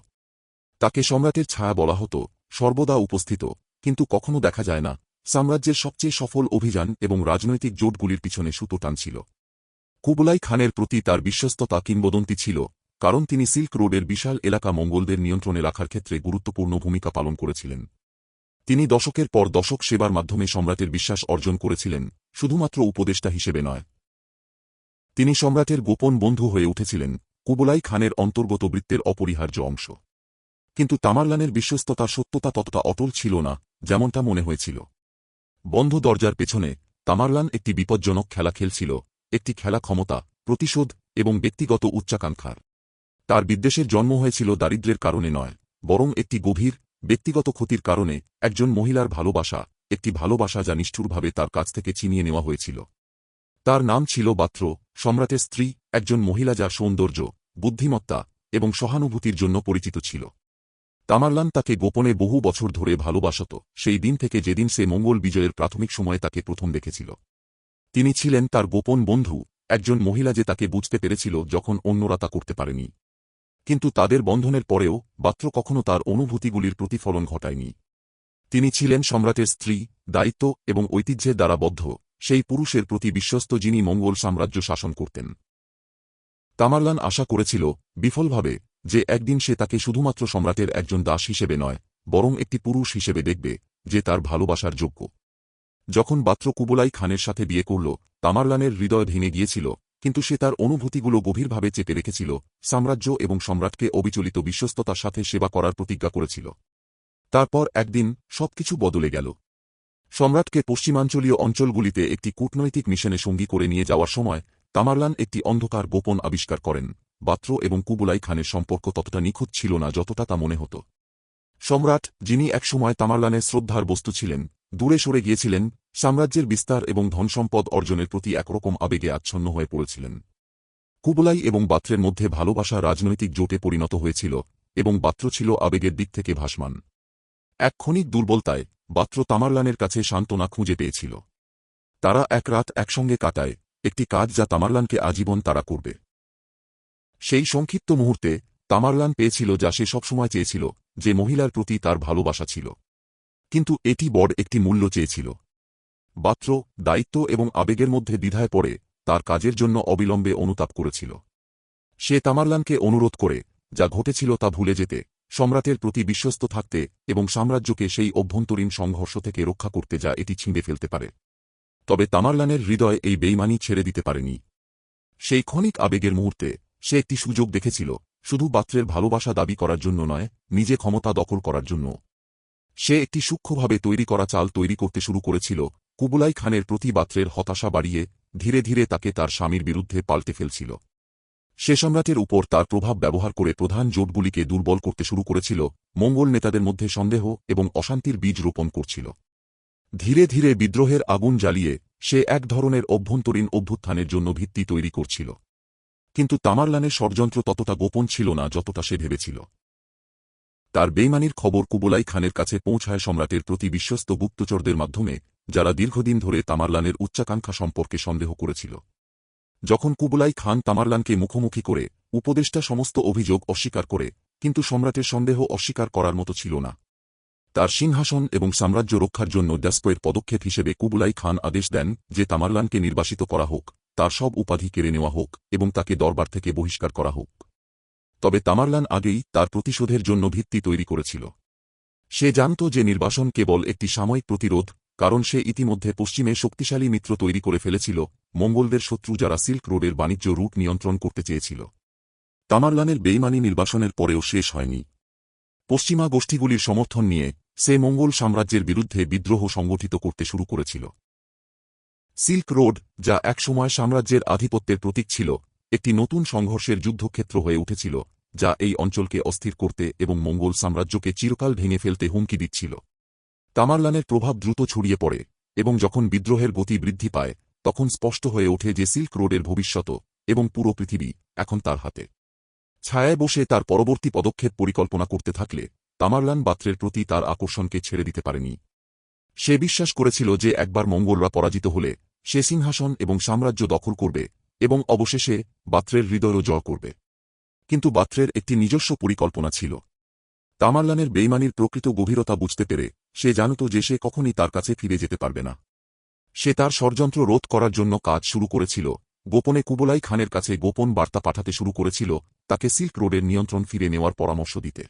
তাকে সম্রাটের ছায়া বলা হতো, সর্বদা উপস্থিত, কিন্তু কখনো দেখা যায় না, সাম্রাজ্যের সবচেয়ে সফল অভিযান এবং রাজনৈতিক জোটগুলির পিছনে সুতো টানছিল। কুবলাই খানের প্রতি তার বিশ্বস্ততা কিংবদন্তি ছিল, কারণ তিনি সিল্ক রোডের বিশাল এলাকা মঙ্গলদের নিয়ন্ত্রণে রাখার ক্ষেত্রে গুরুত্বপূর্ণ ভূমিকা পালন করেছিলেন। তিনি দশকের পর দশক সেবার মাধ্যমে সম্রাটের বিশ্বাস অর্জন করেছিলেন, শুধুমাত্র উপদেষ্টা হিসেবে নয়। তিনি সম্রাটের গোপন বন্ধু হয়ে উঠেছিলেন, কুবলাই খানের অন্তর্গত বৃত্তের অপরিহার্য অংশ। কিন্তু তামারলানের বিশ্বস্ততার সত্যতা ততটা অটল ছিল না, যেমনটা মনে হয়েছিল। বন্ধ দরজার পেছনে তামারলান একটি বিপজ্জনক খেলা খেলছিল, একটি খেলা ক্ষমতা, প্রতিশোধ এবং ব্যক্তিগত উচ্চাকাঙ্ক্ষার। তার বিদ্বেষের জন্ম হয়েছিল দারিদ্র্যের কারণে নয়, বরং একটি গভীর, ব্যক্তিগত ক্ষতির কারণে, একজন মহিলার ভালোবাসা, একটি ভালোবাসা যা নিষ্ঠুরভাবে তার কাছ থেকে ছিনিয়ে নেওয়া হয়েছিল। তার নাম ছিল বাত্র, সম্রাটের স্ত্রী, একজন মহিলা যা সৌন্দর্য, বুদ্ধিমত্তা এবং সহানুভূতির জন্য পরিচিত ছিল। তামারলান তাকে গোপনে বহু বছর ধরে ভালোবাসত, সেই দিন থেকে যেদিন সে মঙ্গল বিজয়ের প্রাথমিক সময়ে তাকে প্রথম দেখেছিল। তিনি ছিলেন তার গোপন বন্ধু, একজন মহিলা যে তাকে বুঝতে পেরেছিল যখন অন্যরা তা করতে পারেনি। কিন্তু তাদের বন্ধনের পরেও বাত্র কখনো তার অনুভূতিগুলির প্রতিফলন ঘটায়নি। তিনি ছিলেন সম্রাটের স্ত্রী, দায়িত্ব এবং ঐতিহ্যের দ্বারা বদ্ধ, সেই পুরুষের প্রতি বিশ্বস্ত যিনি মঙ্গল সাম্রাজ্য শাসন করতেন। তামারলান আশা করেছিল, বিফলভাবে, যে একদিন সে তাকে শুধুমাত্র সম্রাটের একজন দাস হিসেবে নয়, বরং একটি পুরুষ হিসেবে দেখবে, যে তার ভালোবাসার যোগ্য। যখন বাত্র কুবলাই খানের সাথে বিয়ে করল, তামারলানের হৃদয় ভেঙে গিয়েছিল, কিন্তু সে তার অনুভূতিগুলো গভীরভাবে চেপে রেখেছিল, সাম্রাজ্য এবং সম্রাটকে অবিচলিত বিশ্বস্ততার সাথে সেবা করার প্রতিজ্ঞা করেছিল। তারপর একদিন সবকিছু বদলে গেল। সম্রাটকে পশ্চিমাঞ্চলীয় অঞ্চলগুলিতে একটি কূটনৈতিক মিশনে সঙ্গী করে নিয়ে যাওয়ার সময় তামারলান একটি অন্ধকার গোপন আবিষ্কার করেন, বাত্র এবং কুবলাই খানের সম্পর্ক ততটা নিখুঁত ছিল না যতটা তা মনে হতো। সম্রাট, যিনি একসময় তামারলানের শ্রদ্ধার বস্তু ছিলেন, দূরে সরে গিয়েছিলেন, সাম্রাজ্যের বিস্তার এবং ধনসম্পদ অর্জনের প্রতি একরকম আবেগে আচ্ছন্ন হয়ে পড়েছিলেন। কুবলাই এবং বাত্রের মধ্যে ভালোবাসা রাজনৈতিক জোটে পরিণত হয়েছিল, এবং বাত্র ছিল আবেগের দিক থেকে ভাসমান। এক ক্ষণিক দুর্বলতায় বাত্র তামারলানের কাছে সান্ত্বনা খুঁজে পেয়েছিল। তারা এক রাত একসঙ্গে কাটায়, একটি কাজ যা তামারলানকে আজীবন তাড়া করবে। সেই সংক্ষিপ্ত মুহূর্তে তামারলান পেয়েছিল যা সে সবসময় চেয়েছিল, যে মহিলার প্রতি তার ভালোবাসা ছিল। কিন্তু এটি বড় একটি মূল্য চেয়েছিল। বাত্র, দায়িত্ব এবং আবেগের মধ্যে দ্বিধায় পড়ে, তার কাজের জন্য অবিলম্বে অনুতাপ করেছিল। সে তামারলানকে অনুরোধ করে, যা ঘটেছিল তা ভুলে যেতে, সম্রাটের প্রতি বিশ্বস্ত থাকতে এবং সাম্রাজ্যকে সেই অভ্যন্তরীণ সংঘর্ষ থেকে রক্ষা করতে যা এটি ছিঁড়ে ফেলতে পারে। তবে তামারলানের হৃদয় এই বেইমানি ছেড়ে দিতে পারেনি। সেই ক্ষণিক আবেগের মুহূর্তে সে একটি সুযোগ দেখেছিল, শুধু বাত্রের ভালোবাসা দাবি করার জন্য নয়, নিজে ক্ষমতা দখল করার জন্য। সে একটি সূক্ষ্মভাবে তৈরি করা চাল তৈরি করতে শুরু করেছিল, কুবলাই খানের প্রতি বাত্রের হতাশা বাড়িয়ে ধীরে ধীরে তাকে তার স্বামীর বিরুদ্ধে পাল্টে ফেলছিল। সে সম্রাটের উপর তার প্রভাব ব্যবহার করে প্রধান জোটগুলিকে দুর্বল করতে শুরু করেছিল, মঙ্গল নেতাদের মধ্যে সন্দেহ এবং অশান্তির বীজ রোপণ করছিল। ধীরে ধীরে বিদ্রোহের আগুন জ্বালিয়ে সে এক ধরনের অভ্যন্তরীণ অভ্যুত্থানের জন্য ভিত্তি তৈরি করছিল। কিন্তু তামারলানের ষড়যন্ত্র ততটা গোপন ছিল না যতটা সে ভেবেছিল। তার বেইমানির খবর কুবলাই খানের কাছে পৌঁছায় সম্রাটের প্রতি বিশ্বস্ত গুপ্তচরদের মাধ্যমে, যারা দীর্ঘদিন ধরে তামারলানের উচ্চাকাঙ্ক্ষা সম্পর্কে সন্দেহ করেছিল। যখন কুবলাই খান তামারলানকে মুখোমুখি করে উপদেষ্টা সমস্ত অভিযোগ অস্বীকার করে, কিন্তু সম্রাটের সন্দেহ অস্বীকার করার মতো ছিল না। তার সিংহাসন এবং সাম্রাজ্য রক্ষার জন্য ডাস্কোয়ের পদক্ষেপ হিসেবে কুবলাই খান আদেশ দেন যে তামারলানকে নির্বাসিত করা হোক, তার সব উপাধি কেড়ে নেওয়া হোক এবং তাকে দরবার থেকে বহিষ্কার করা হোক। তবে তামারলান আগেই তার প্রতিশোধের জন্য ভিত্তি তৈরি করেছিল। সে জানত যে নির্বাসন কেবল একটি সাময়িক প্রতিরোধ, কারণ সে ইতিমধ্যে পশ্চিমে শক্তিশালী মিত্র তৈরি করে ফেলেছিল, মঙ্গলদের শত্রু যারা সিল্ক রোডের বাণিজ্য রুট নিয়ন্ত্রণ করতে চেয়েছিল। তামারলানের বেইমানি নির্বাসনের পরেও শেষ হয়নি। পশ্চিমা গোষ্ঠীগুলির সমর্থন নিয়ে সে মঙ্গল সাম্রাজ্যের বিরুদ্ধে বিদ্রোহ সংগঠিত করতে শুরু করেছিল। সিল্ক রোড, যা একসময় সাম্রাজ্যের আধিপত্যের প্রতীক ছিল, একটি নতুন সংঘর্ষের যুদ্ধক্ষেত্র হয়ে উঠেছিল, যা এই অঞ্চলকে অস্থির করতে এবং মঙ্গল সাম্রাজ্যকে চিরকাল ভেঙে ফেলতে হুমকি দিচ্ছিল। তামারলানের প্রভাব দ্রুত ছড়িয়ে পড়ে, এবং যখন বিদ্রোহের গতি বৃদ্ধি পায়, তখন স্পষ্ট হয়ে ওঠে যে সিল্ক রোডের ভবিষ্যৎ এবং পুরো পৃথিবী এখন তার হাতে। ছায়ায় বসে তার পরবর্তী পদক্ষেপ পরিকল্পনা করতে থাকলে তামারলান বাত্রের প্রতি তার আকর্ষণকে ছেড়ে দিতে পারেনি। সে বিশ্বাস করেছিল যে একবার মঙ্গলরা পরাজিত হলে সে সিংহাসন এবং সাম্রাজ্য দখল করবে এবং অবশেষে বাত্রের হৃদয়ও জয় করবে। কিন্তু বাত্রের একটি নিজস্ব পরিকল্পনা ছিল। তামারলানের বেইমানির প্রকৃত গভীরতা বুঝতে পেরে সে জানত যে সে কখনই তার কাছে ফিরে যেতে পারবে না। সে তার ষড়যন্ত্র রোধ করার জন্য কাজ শুরু করেছিল, গোপনে কুবলাই খানের কাছে গোপন বার্তা পাঠাতে শুরু করেছিল, তাকে সিল্ক রোডের নিয়ন্ত্রণ ফিরে নেওয়ার পরামর্শ দিতে।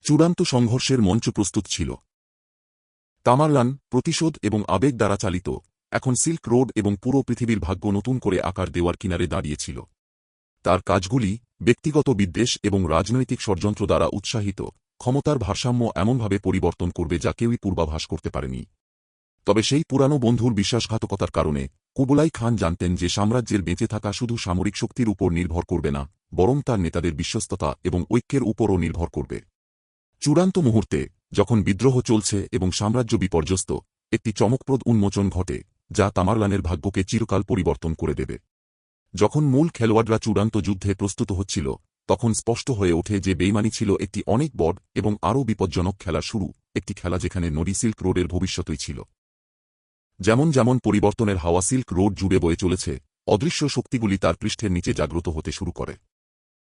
চূড়ান্ত সংঘর্ষের মঞ্চ প্রস্তুত ছিল। তামারলান, প্রতিশোধ এবং আবেগ দ্বারা চালিত, এখন সিল্ক রোড এবং পুরো পৃথিবীর ভাগ্য নতুন করে আকার দেওয়ার কিনারে দাঁড়িয়েছিল। তার কাজগুলি, ব্যক্তিগত বিদ্বেষ এবং রাজনৈতিক ষড়যন্ত্র দ্বারা উৎসাহিত, ক্ষমতার ভারসাম্য এমনভাবে পরিবর্তন করবে যা কেউই পূর্বাভাস করতে পারেনি। তবে সেই পুরানো বন্ধুর বিশ্বাসঘাতকতার কারণে কুবলাই খান জানতেন যে সাম্রাজ্যের বেঁচে থাকা শুধু সামরিক শক্তির উপর নির্ভর করবে না, বরং তার নেতাদের বিশ্বস্ততা এবং ঐক্যের উপরও নির্ভর করবে। চূড়ান্ত মুহূর্তে, যখন বিদ্রোহ চলছে এবং সাম্রাজ্য বিপর্যস্ত, একটি চমকপ্রদ উন্মোচন ঘটে, যা তামারলানের ভাগ্যকে চিরকাল পরিবর্তন করে দেবে। যখন মূল খেলোয়াড়রা চূড়ান্ত যুদ্ধে প্রস্তুত হচ্ছিল, তখন স্পষ্ট হয়ে ওঠে যে বেইমানি ছিল একটি অনেক বড় এবং আরও বিপজ্জনক খেলার শুরু, একটি খেলা যেখানে নদী সিল্ক রোডের ভবিষ্যৎই ছিল। যেমন যেমন পরিবর্তনের হাওয়া সিল্ক রোড জুড়ে বয়ে চলেছে, অদৃশ্য শক্তিগুলি তার পৃষ্ঠের নিচে জাগ্রত হতে শুরু করে।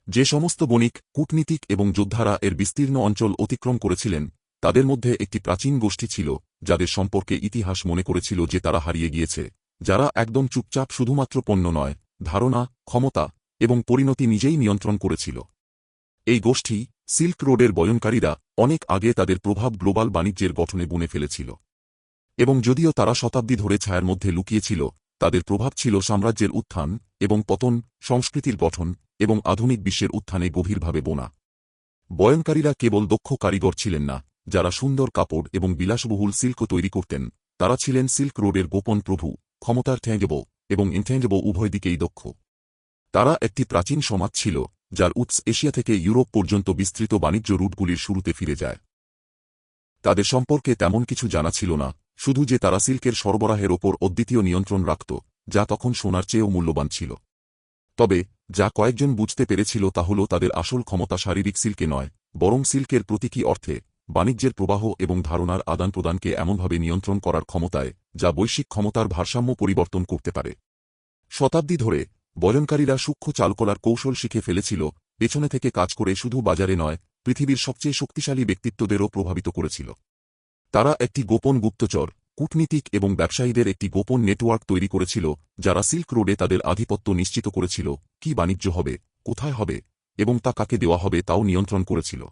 যে সমস্ত বণিক, কূটনীতিক এবং যোদ্ধারা এর বিস্তীর্ণ অঞ্চল অতিক্রম করেছিলেন, তাদের মধ্যে একটি প্রাচীন গোষ্ঠী ছিল যাদের সম্পর্কে ইতিহাস মনে করেছিল যে তারা হারিয়ে গিয়েছে, যারা একদম চুপচাপ শুধুমাত্র পণ্য নয়, ধারণা, ক্ষমতা এবং পরিণতি নিজেই নিয়ন্ত্রণ করেছিল। এই গোষ্ঠী, সিল্ক রোডের বয়নকারীরা, অনেক আগে তাদের প্রভাব গ্লোবাল বাণিজ্যের গঠনে বুনে ফেলেছিল। এবং যদিও তারা শতাব্দী ধরে ছায়ার মধ্যে লুকিয়েছিল, তাদের প্রভাব ছিল সাম্রাজ্যের উত্থান এবং পতন, সংস্কৃতির গঠন এবং আধুনিক বিশ্বের উত্থানে গভীরভাবে বোনা। বয়নকারীরা কেবল দক্ষ কারিগর ছিলেন না, যারা সুন্দর কাপড় এবং বিলাসবহুল সিল্ক তৈরি করতেন, তারা ছিলেন সিল্ক রোডের গোপন প্রভু, ক্ষমতার ট্যাঞ্জেবল এবং ইনট্যাঞ্জেবল উভয় দিকেই দক্ষ। তারা একটি প্রাচীন সমাজ ছিল, যার উৎস এশিয়া থেকে ইউরোপ পর্যন্ত বিস্তৃত বাণিজ্য রুটগুলির শুরুতে ফিরে যায়। তাদের সম্পর্কে তেমন কিছু জানা ছিল না, শুধু যে তারা সিল্কের সরবরাহের ওপর অদ্বিতীয় নিয়ন্ত্রণ রাখত, যা তখন সোনার চেয়েও মূল্যবান ছিল। তবে যা কয়েকজন বুঝতে পেরেছিল তা হল তাদের আসল ক্ষমতা শারীরিক সিল্কে নয়, বরং সিল্কের প্রতীকী অর্থে বাণিজ্যের প্রবাহ এবং ধারণার আদান প্রদানকে এমনভাবে নিয়ন্ত্রণ করার ক্ষমতায়, যা বৈশ্বিক ক্ষমতার ভারসাম্য পরিবর্তন করতে পারে। শতাব্দী ধরে বয়নকারীরা সূক্ষ্ম চালকলার কৌশল শিখে ফেলেছিল, পেছনে থেকে কাজ করে শুধু বাজারে নয়, পৃথিবীর সবচেয়ে শক্তিশালী ব্যক্তিত্বদেরও প্রভাবিত করেছিল। তারা একটি গোপন গুপ্তচর, কূটনীতিক এবং ব্যবসায়ীদের একটি গোপন নেটওয়ার্ক তৈরি করেছিল, যারা সিল্ক রোডে তাদের আধিপত্য নিশ্চিত করেছিল, কি বাণিজ্য হবে, কোথায় হবে এবং তা কাকে দেওয়া হবে তাও নিয়ন্ত্রণ করেছিল।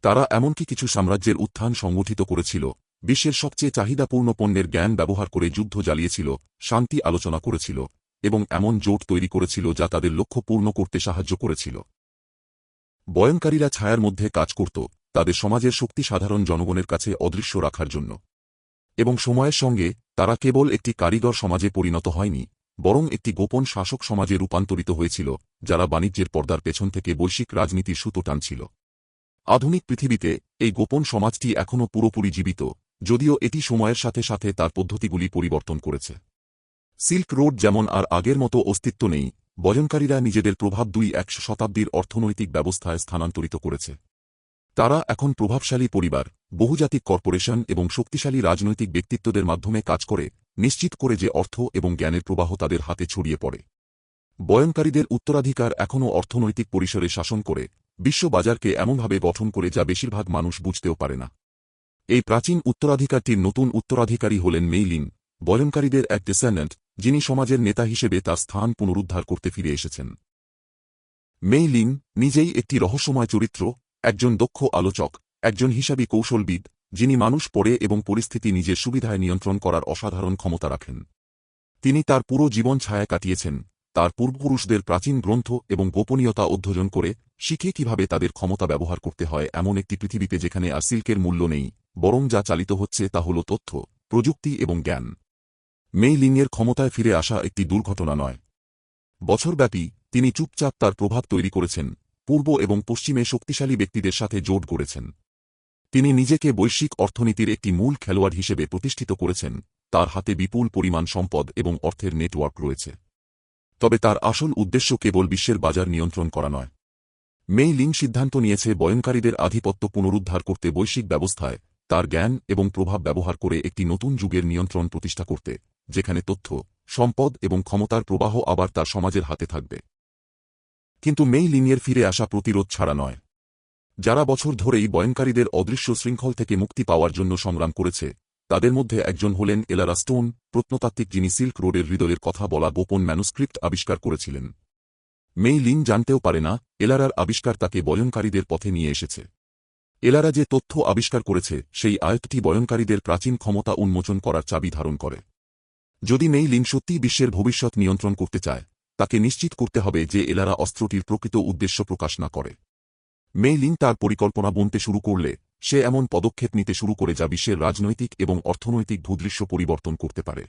তারা এমনকি কিছু সাম্রাজ্যের উত্থান সংগঠিত করেছিল, বিশ্বের সবচেয়ে চাহিদাপূর্ণ পণ্যের জ্ঞান ব্যবহার করে যুদ্ধ জ্বালিয়েছিল, শান্তি আলোচনা করেছিল এবং এমন জোট তৈরি করেছিল যা তাদের লক্ষ্য পূর্ণ করতে সাহায্য করেছিল। বয়নকারীরা ছায়ার মধ্যে কাজ করত, তাদের সমাজের শক্তি সাধারণ জনগণের কাছে অদৃশ্য রাখার জন্য। এবং সময়ের সঙ্গে তারা কেবল একটি কারিগর সমাজে পরিণত হয়নি, বরং একটি গোপন শাসক সমাজে রূপান্তরিত হয়েছিল, যারা বাণিজ্যের পর্দার পেছন থেকে বৈশ্বিক রাজনীতির সুতো টানছিল। আধুনিক পৃথিবীতে এই গোপন সমাজটি এখনও পুরোপুরি জীবিত, যদিও এটি সময়ের সাথে সাথে তার পদ্ধতিগুলি পরিবর্তন করেছে। সিল্ক রোড যেমন আর আগের মতো অস্তিত্ব নেই, বয়নকারীরা নিজেদের প্রভাব 21 শতাব্দীর অর্থনৈতিক ব্যবস্থায় স্থানান্তরিত করেছে। তারা এখন প্রভাবশালী পরিবার, বহুজাতিক কর্পোরেশন এবং শক্তিশালী রাজনৈতিক ব্যক্তিত্বদের মাধ্যমে কাজ করে, নিশ্চিত করে যে অর্থ এবং জ্ঞানের প্রবাহ তাদের হাতে ছড়িয়ে পড়ে। বয়নকারীদের উত্তরাধিকার এখনও অর্থনৈতিক পরিসরে শাসন করে, বিশ্ব বাজারকে এমনভাবে গঠন করে যা বেশিরভাগ মানুষ বুঝতেও পারে না। এই প্রাচীন উত্তরাধিকারটির নতুন উত্তরাধিকারী হলেন মেই লিন, বয়নকারীদের এক ডেসেন্ডেন্ট, যিনি সমাজের নেতা হিসেবে তার স্থান পুনরুদ্ধার করতে ফিরে এসেছেন। মেই লিন নিজেই একটি রহস্যময় চরিত্র, একজন দক্ষ আলোচক, একজন হিসাবী কৌশলবিদ, যিনি মানুষ পড়ে এবং পরিস্থিতি নিজের সুবিধায় নিয়ন্ত্রণ করার অসাধারণ ক্ষমতা রাখেন। তিনি তার পুরো জীবন ছায়া কাটিয়েছেন, তার পূর্বপুরুষদের প্রাচীন গ্রন্থ এবং গোপনীয়তা অধ্যয়ন করে, শিখে কিভাবে তাদের ক্ষমতা ব্যবহার করতে হয় এমন একটি পৃথিবীতে যেখানে আর সিল্কের মূল্য নেই, বরং যা চালিত হচ্ছে তা হল তথ্য, প্রযুক্তি এবং জ্ঞান। মেই লিনের ক্ষমতায় ফিরে আসা একটি দুর্ঘটনা নয়। বছরব্যাপী তিনি চুপচাপ তার প্রভাব তৈরি করেছেন, পূর্ব এবং পশ্চিমে শক্তিশালী ব্যক্তিদের সাথে জোট গড়েছেন। তিনি নিজেকে বৈশ্বিক অর্থনীতির একটি মূল খেলোয়াড় হিসেবে প্রতিষ্ঠিত করেছেন, তার হাতে বিপুল পরিমাণ সম্পদ এবং অর্থের নেটওয়ার্ক রয়েছে। তবে তার আসল উদ্দেশ্য কেবল বিশ্বের বাজার নিয়ন্ত্রণ করা নয়। মেই লিন সিদ্ধান্ত নিয়েছে বয়নকারীদের আধিপত্য পুনরুদ্ধার করতে বৈশ্বিক ব্যবস্থায় তার জ্ঞান এবং প্রভাব ব্যবহার করে একটি নতুন যুগের নিয়ন্ত্রণ প্রতিষ্ঠা করতে, যেখানে তথ্য, সম্পদ এবং ক্ষমতার প্রবাহ আবার তার সমাজের হাতে থাকবে। কিন্তু মেই লিনের ফিরে আসা প্রতিরোধ ছাড়া নয়। যারা বছর ধরেই বয়নকারীদের অদৃশ্য শৃঙ্খল থেকে মুক্তি পাওয়ার জন্য সংগ্রাম করেছে, তাদের মধ্যে একজন হলেন এলারা স্টোন, প্রত্নতাত্ত্বিক, যিনি সিল্ক রোডের হৃদয়ের কথা বলা গোপন ম্যানুস্ক্রিপ্ট আবিষ্কার করেছিলেন। মেই লিন জানতেও পারে না, এলারার আবিষ্কার তাকে বয়নকারীদের পথে নিয়ে এসেছে। এলারা যে তথ্য আবিষ্কার করেছে সেই আয়তটি বয়নকারীদের প্রাচীন ক্ষমতা উন্মোচন করার চাবি ধারণ করে। যদি মেই লিন সত্যিই বিশ্বের ভবিষ্যৎ নিয়ন্ত্রণ করতে চায়, তাকে নিশ্চিত করতে হবে যে এলারা অস্ত্রটির প্রকৃত উদ্দেশ্য প্রকাশ না করে। মেই লিন তার পরিকল্পনা বুনতে শুরু করলে সে এমন পদক্ষেপ নিতে শুরু করে যা বিশ্বের রাজনৈতিক এবং অর্থনৈতিক ভূদৃশ্য পরিবর্তন করতে পারে।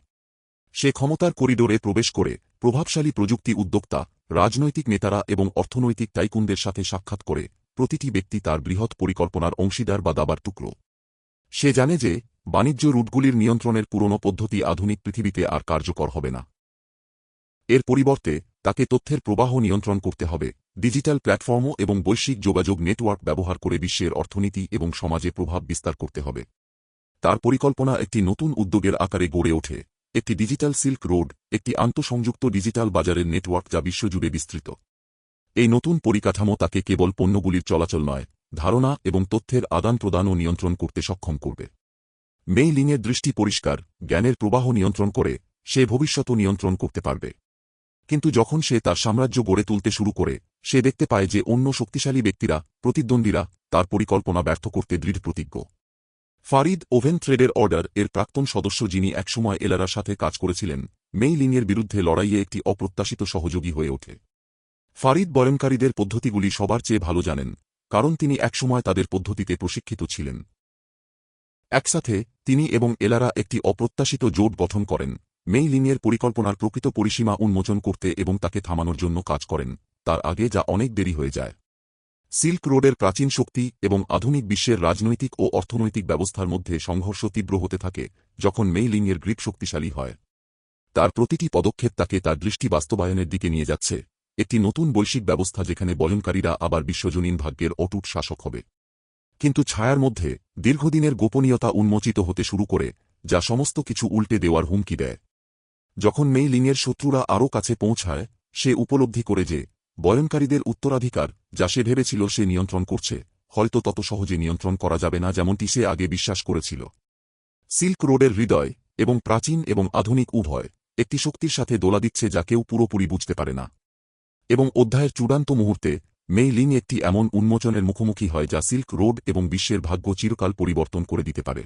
সে ক্ষমতার করিডোরে প্রবেশ করে প্রভাবশালী প্রযুক্তি উদ্যোক্তা, রাজনৈতিক নেতারা এবং অর্থনৈতিক টাইকুনদের সাথে সাক্ষাৎ করে, প্রতিটি ব্যক্তি তার বৃহৎ পরিকল্পনার অংশীদার বা দাবার টুকরো। সে জানে যে বাণিজ্য রুটগুলির নিয়ন্ত্রণের পুরনো পদ্ধতি আধুনিক পৃথিবীতে আর কার্যকর হবে না। এর পরিবর্তে তাকে তথ্যের প্রবাহ নিয়ন্ত্রণ করতে হবে, ডিজিটাল প্ল্যাটফর্ম এবং বৈশ্বিক যোগাযোগ নেটওয়ার্ক ব্যবহার করে বিশ্বের অর্থনীতি এবং সমাজে প্রভাব বিস্তার করতে হবে। তার পরিকল্পনা একটি নতুন উদ্যোগের আকারে গড়ে ওঠে, একটি ডিজিটাল সিল্ক রোড, একটি আন্তঃসংযুক্ত ডিজিটাল বাজারের নেটওয়ার্ক যা বিশ্বজুড়ে বিস্তৃত। এই নতুন পরিকাঠামো তাকে কেবল পণ্যগুলির চলাচল নয়, ধারণা এবং তথ্যের আদান প্রদানও নিয়ন্ত্রণ করতে সক্ষম করবে। মেই লিনের দৃষ্টি পরিষ্কার, জ্ঞানের প্রবাহ নিয়ন্ত্রণ করে সে ভবিষ্যৎও নিয়ন্ত্রণ করতে পারবে। কিন্তু যখন সে তার সাম্রাজ্য গড়ে তুলতে শুরু করে, সে দেখতে পায় যে অন্য শক্তিশালী ব্যক্তিরা, প্রতিদ্বন্দ্বীরা, তার পরিকল্পনা ব্যর্থ করতে দৃঢ়প্রতিজ্ঞ। ফারিদ ওভেন থ্রেডের অর্ডার এর প্রাক্তন সদস্য, যিনি একসময় এলারার সাথে কাজ করেছিলেন, মেই লিনের বিরুদ্ধে লড়াইয়ে একটি অপ্রত্যাশিত সহযোগী হয়ে ওঠে। ফারিদ বয়নকারীদের পদ্ধতিগুলি সবার চেয়ে ভালো জানেন, কারণ তিনি একসময় তাদের পদ্ধতিতে প্রশিক্ষিত ছিলেন। একসাথে তিনি এবং এলারা একটি অপ্রত্যাশিত জোট গঠন করেন, মেই লিনের পরিকল্পনার প্রকৃত পরিসীমা উন্মোচন করতে এবং তাকে থামানোর জন্য কাজ করেন, তার আগে যা অনেক দেরি হয়ে যায়। সিল্ক রোডের প্রাচীন শক্তি এবং আধুনিক বিশ্বের রাজনৈতিক ও অর্থনৈতিক ব্যবস্থার মধ্যে সংঘর্ষ তীব্র হতে থাকে। যখন মেই লিনের গ্রিপ শক্তিশালী হয়, তার প্রতিটি পদক্ষেপ তাকে তার দৃষ্টি বাস্তবায়নের দিকে নিয়ে যাচ্ছে, একটি নতুন বৈশ্বিক ব্যবস্থা যেখানে বয়নকারীরা আবার বিশ্বজনীন ভাগ্যের অটুট শাসক হবে। কিন্তু ছায়ার মধ্যে দীর্ঘদিনের গোপনীয়তা উন্মোচিত হতে শুরু করে, যা সমস্ত কিছু উল্টে দেওয়ার হুমকি দেয়। যখন মেই লিনের শত্রুরা আরও কাছে পৌঁছায়, সে উপলব্ধি করে যে বয়নকারীদের উত্তরাধিকার, যা সে ভেবেছিল সে নিয়ন্ত্রণ করছে, হয়তো তত সহজে নিয়ন্ত্রণ করা যাবে না যেমনটি সে আগে বিশ্বাস করেছিল। সিল্ক রোডের হৃদয় এবং প্রাচীন এবং আধুনিক উভয় একটি শক্তির সাথে দোলা দিচ্ছে যা কেউ পুরোপুরি বুঝতে পারে না। এবং অধ্যায়ের চূড়ান্ত মুহূর্তে মেই লিন একটি এমন উন্মোচনের মুখোমুখি হয় যা সিল্ক রোড এবং বিশ্বের ভাগ্য চিরকাল পরিবর্তন করে দিতে পারে।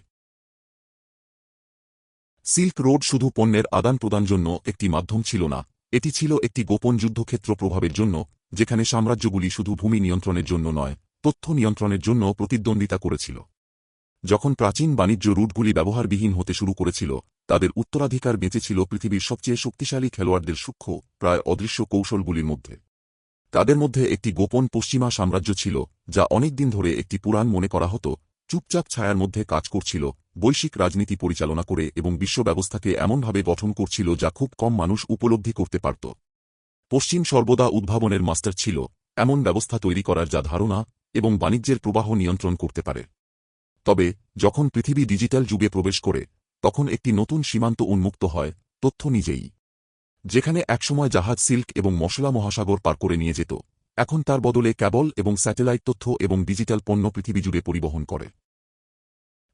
সিল্ক রোড শুধু পণ্যের আদান প্রদান জন্য একটি মাধ্যম ছিল না, এটি ছিল একটি গোপন যুদ্ধক্ষেত্র প্রভাবের জন্য, যেখানে সাম্রাজ্যগুলি শুধু ভূমি নিয়ন্ত্রণের জন্য নয়, তথ্য নিয়ন্ত্রণের জন্য প্রতিদ্বন্দ্বিতা করেছিল। যখন প্রাচীন বাণিজ্য রুটগুলি ব্যবহারবিহীন হতে শুরু করেছিল, তাদের উত্তরাধিকার বেঁচেছিল পৃথিবীর সবচেয়ে শক্তিশালী খেলোয়াড়দের সূক্ষ্ম, প্রায় অদৃশ্য কৌশলগুলির মধ্যে। তাদের মধ্যে একটি গোপন পশ্চিমা সাম্রাজ্য ছিল, যা অনেক দিন ধরে একটি পুরাণ মনে করা হতো, চুপচাপ ছায়ার মধ্যে কাজ করছিল, বৈশ্বিক রাজনীতি পরিচালনা করে এবং বিশ্ব ব্যবস্থাকে এমনভাবে গঠন করছিল যা খুব কম মানুষ উপলব্ধি করতে পারত। পশ্চিম সর্বদা উদ্ভাবনের মাস্টার ছিল, এমন ব্যবস্থা তৈরি করার যা ধারণা এবং বাণিজ্যের প্রবাহ নিয়ন্ত্রণ করতে পারে। তবে যখন পৃথিবী ডিজিটাল যুগে প্রবেশ করে, তখন একটি নতুন সীমান্ত উন্মুক্ত হয়, তথ্য নিজেই। যেখানে একসময় জাহাজ সিল্ক এবং মশলা মহাসাগর পার করে নিয়ে যেত, এখন তার বদলে কেবল এবং স্যাটেলাইট তথ্য এবং ডিজিটাল পণ্য পৃথিবী জুড়ে পরিবহন করে।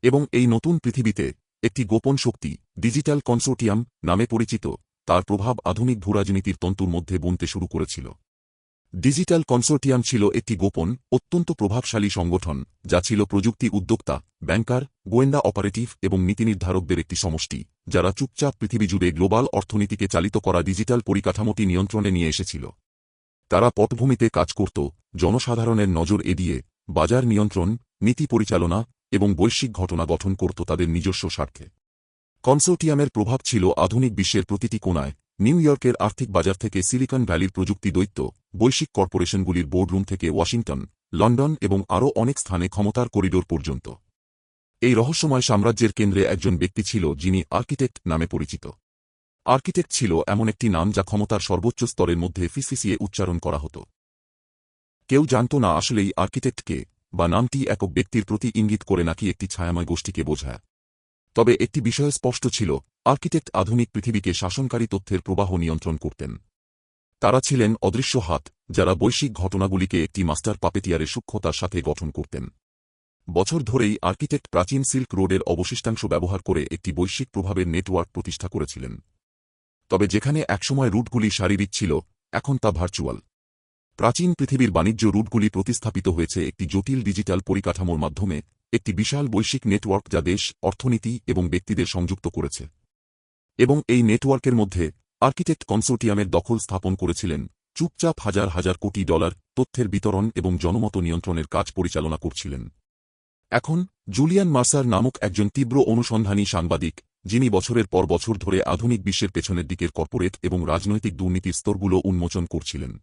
এবং এই নতুন পৃথিবীতে একটি গোপন শক্তি, ডিজিটাল কনসোর্টিয়াম নামে পরিচিত, তার প্রভাব আধুনিক ভূরাজনীতির তন্তুর মধ্যে বুনতে শুরু করেছিল। ডিজিটাল কনসোর্টিয়াম ছিল একটি গোপন, অত্যন্ত প্রভাবশালী সংগঠন, যা ছিল প্রযুক্তি উদ্যোক্তা, ব্যাংকার, গোয়েন্দা অপারেটিভ এবং নীতিনির্ধারকদের একটি সমষ্টি, যারা চুপচাপ পৃথিবী জুড়ে গ্লোবাল অর্থনীতিকে চালিত করা ডিজিটাল পরিকাঠামোটি নিয়ন্ত্রণে নিয়ে এসেছিল। তারা পটভূমিতে কাজ করত, জনসাধারণের নজর এড়িয়ে, বাজার নিয়ন্ত্রণ, নীতি পরিচালনা এবং বৈশ্বিক ঘটনা গঠন করত তাদের নিজস্ব স্বার্থে। কনসোর্টিয়ামের প্রভাব ছিল আধুনিক বিশ্বের প্রতিটি কোণায়, নিউ ইয়র্কের আর্থিক বাজার থেকে সিলিকন ভ্যালির প্রযুক্তি দৈত্য, বৈশ্বিক কর্পোরেশনগুলির বোর্ডরুম থেকে ওয়াশিংটন, লন্ডন এবং আরও অনেক স্থানে ক্ষমতার করিডোর পর্যন্ত। এই রহস্যময় সাম্রাজ্যের কেন্দ্রে একজন ব্যক্তি ছিল যিনি আর্কিটেক্ট নামে পরিচিত। আর্কিটেক্ট ছিল এমন একটি নাম যা ক্ষমতার সর্বোচ্চ স্তরের মধ্যে ফিসফিসিয়ে উচ্চারণ করা হতো। কেউ জানত না আসলেই আর্কিটেক্ট কে, বা নামটি একক ব্যক্তির প্রতি ইঙ্গিত করে নাকি একটি ছায়াময় গোষ্ঠীকে বোঝায়। তবে একটি বিষয় স্পষ্ট ছিল, আর্কিটেক্ট আধুনিক পৃথিবীকে শাসনকারী তথ্যের প্রবাহ নিয়ন্ত্রণ করতেন। তারা ছিলেন অদৃশ্য হাত, যারা বৈশ্বিক ঘটনাগুলিকে একটি মাস্টার পাপেটিয়ারের সূক্ষ্মতার সাথে গঠন করতেন। বছর ধরেই আর্কিটেক্ট প্রাচীন সিল্ক রোডের অবশিষ্টাংশ ব্যবহার করে একটি বৈশ্বিক প্রভাবের নেটওয়ার্ক প্রতিষ্ঠা করেছিলেন। তবে যেখানে একসময় রুটগুলি শারীরিক ছিল, এখন তা ভার্চুয়াল। প্রাচীন পৃথিবীর বাণিজ্য রুটগুলি প্রতিস্থাপিত হয়েছে একটি জটিল ডিজিটাল পরিকাঠামোর মাধ্যমে, একটি বিশাল বৈশ্বিক নেটওয়ার্ক যা দেশ, অর্থনীতি এবং ব্যক্তিদের সংযুক্ত করেছে। এবং এই নেটওয়ার্কের মধ্যে আর্কিটেক্ট কনসোর্টিয়ামের দখল স্থাপন করেছিলেন, চুপচাপ হাজার হাজার কোটি ডলার তথ্যের বিতরণ এবং জনমত নিয়ন্ত্রণের কাজ পরিচালনা করছিলেন। এখন জুলিয়ান মার্সার নামক একজন তীব্র অনুসন্ধানী সাংবাদিক, যিনি বছরের পর বছর ধরে আধুনিক বিশ্বের পেছনের দিকের কর্পোরেট এবং রাজনৈতিক দুর্নীতির স্তরগুলো উন্মোচন করছিলেন।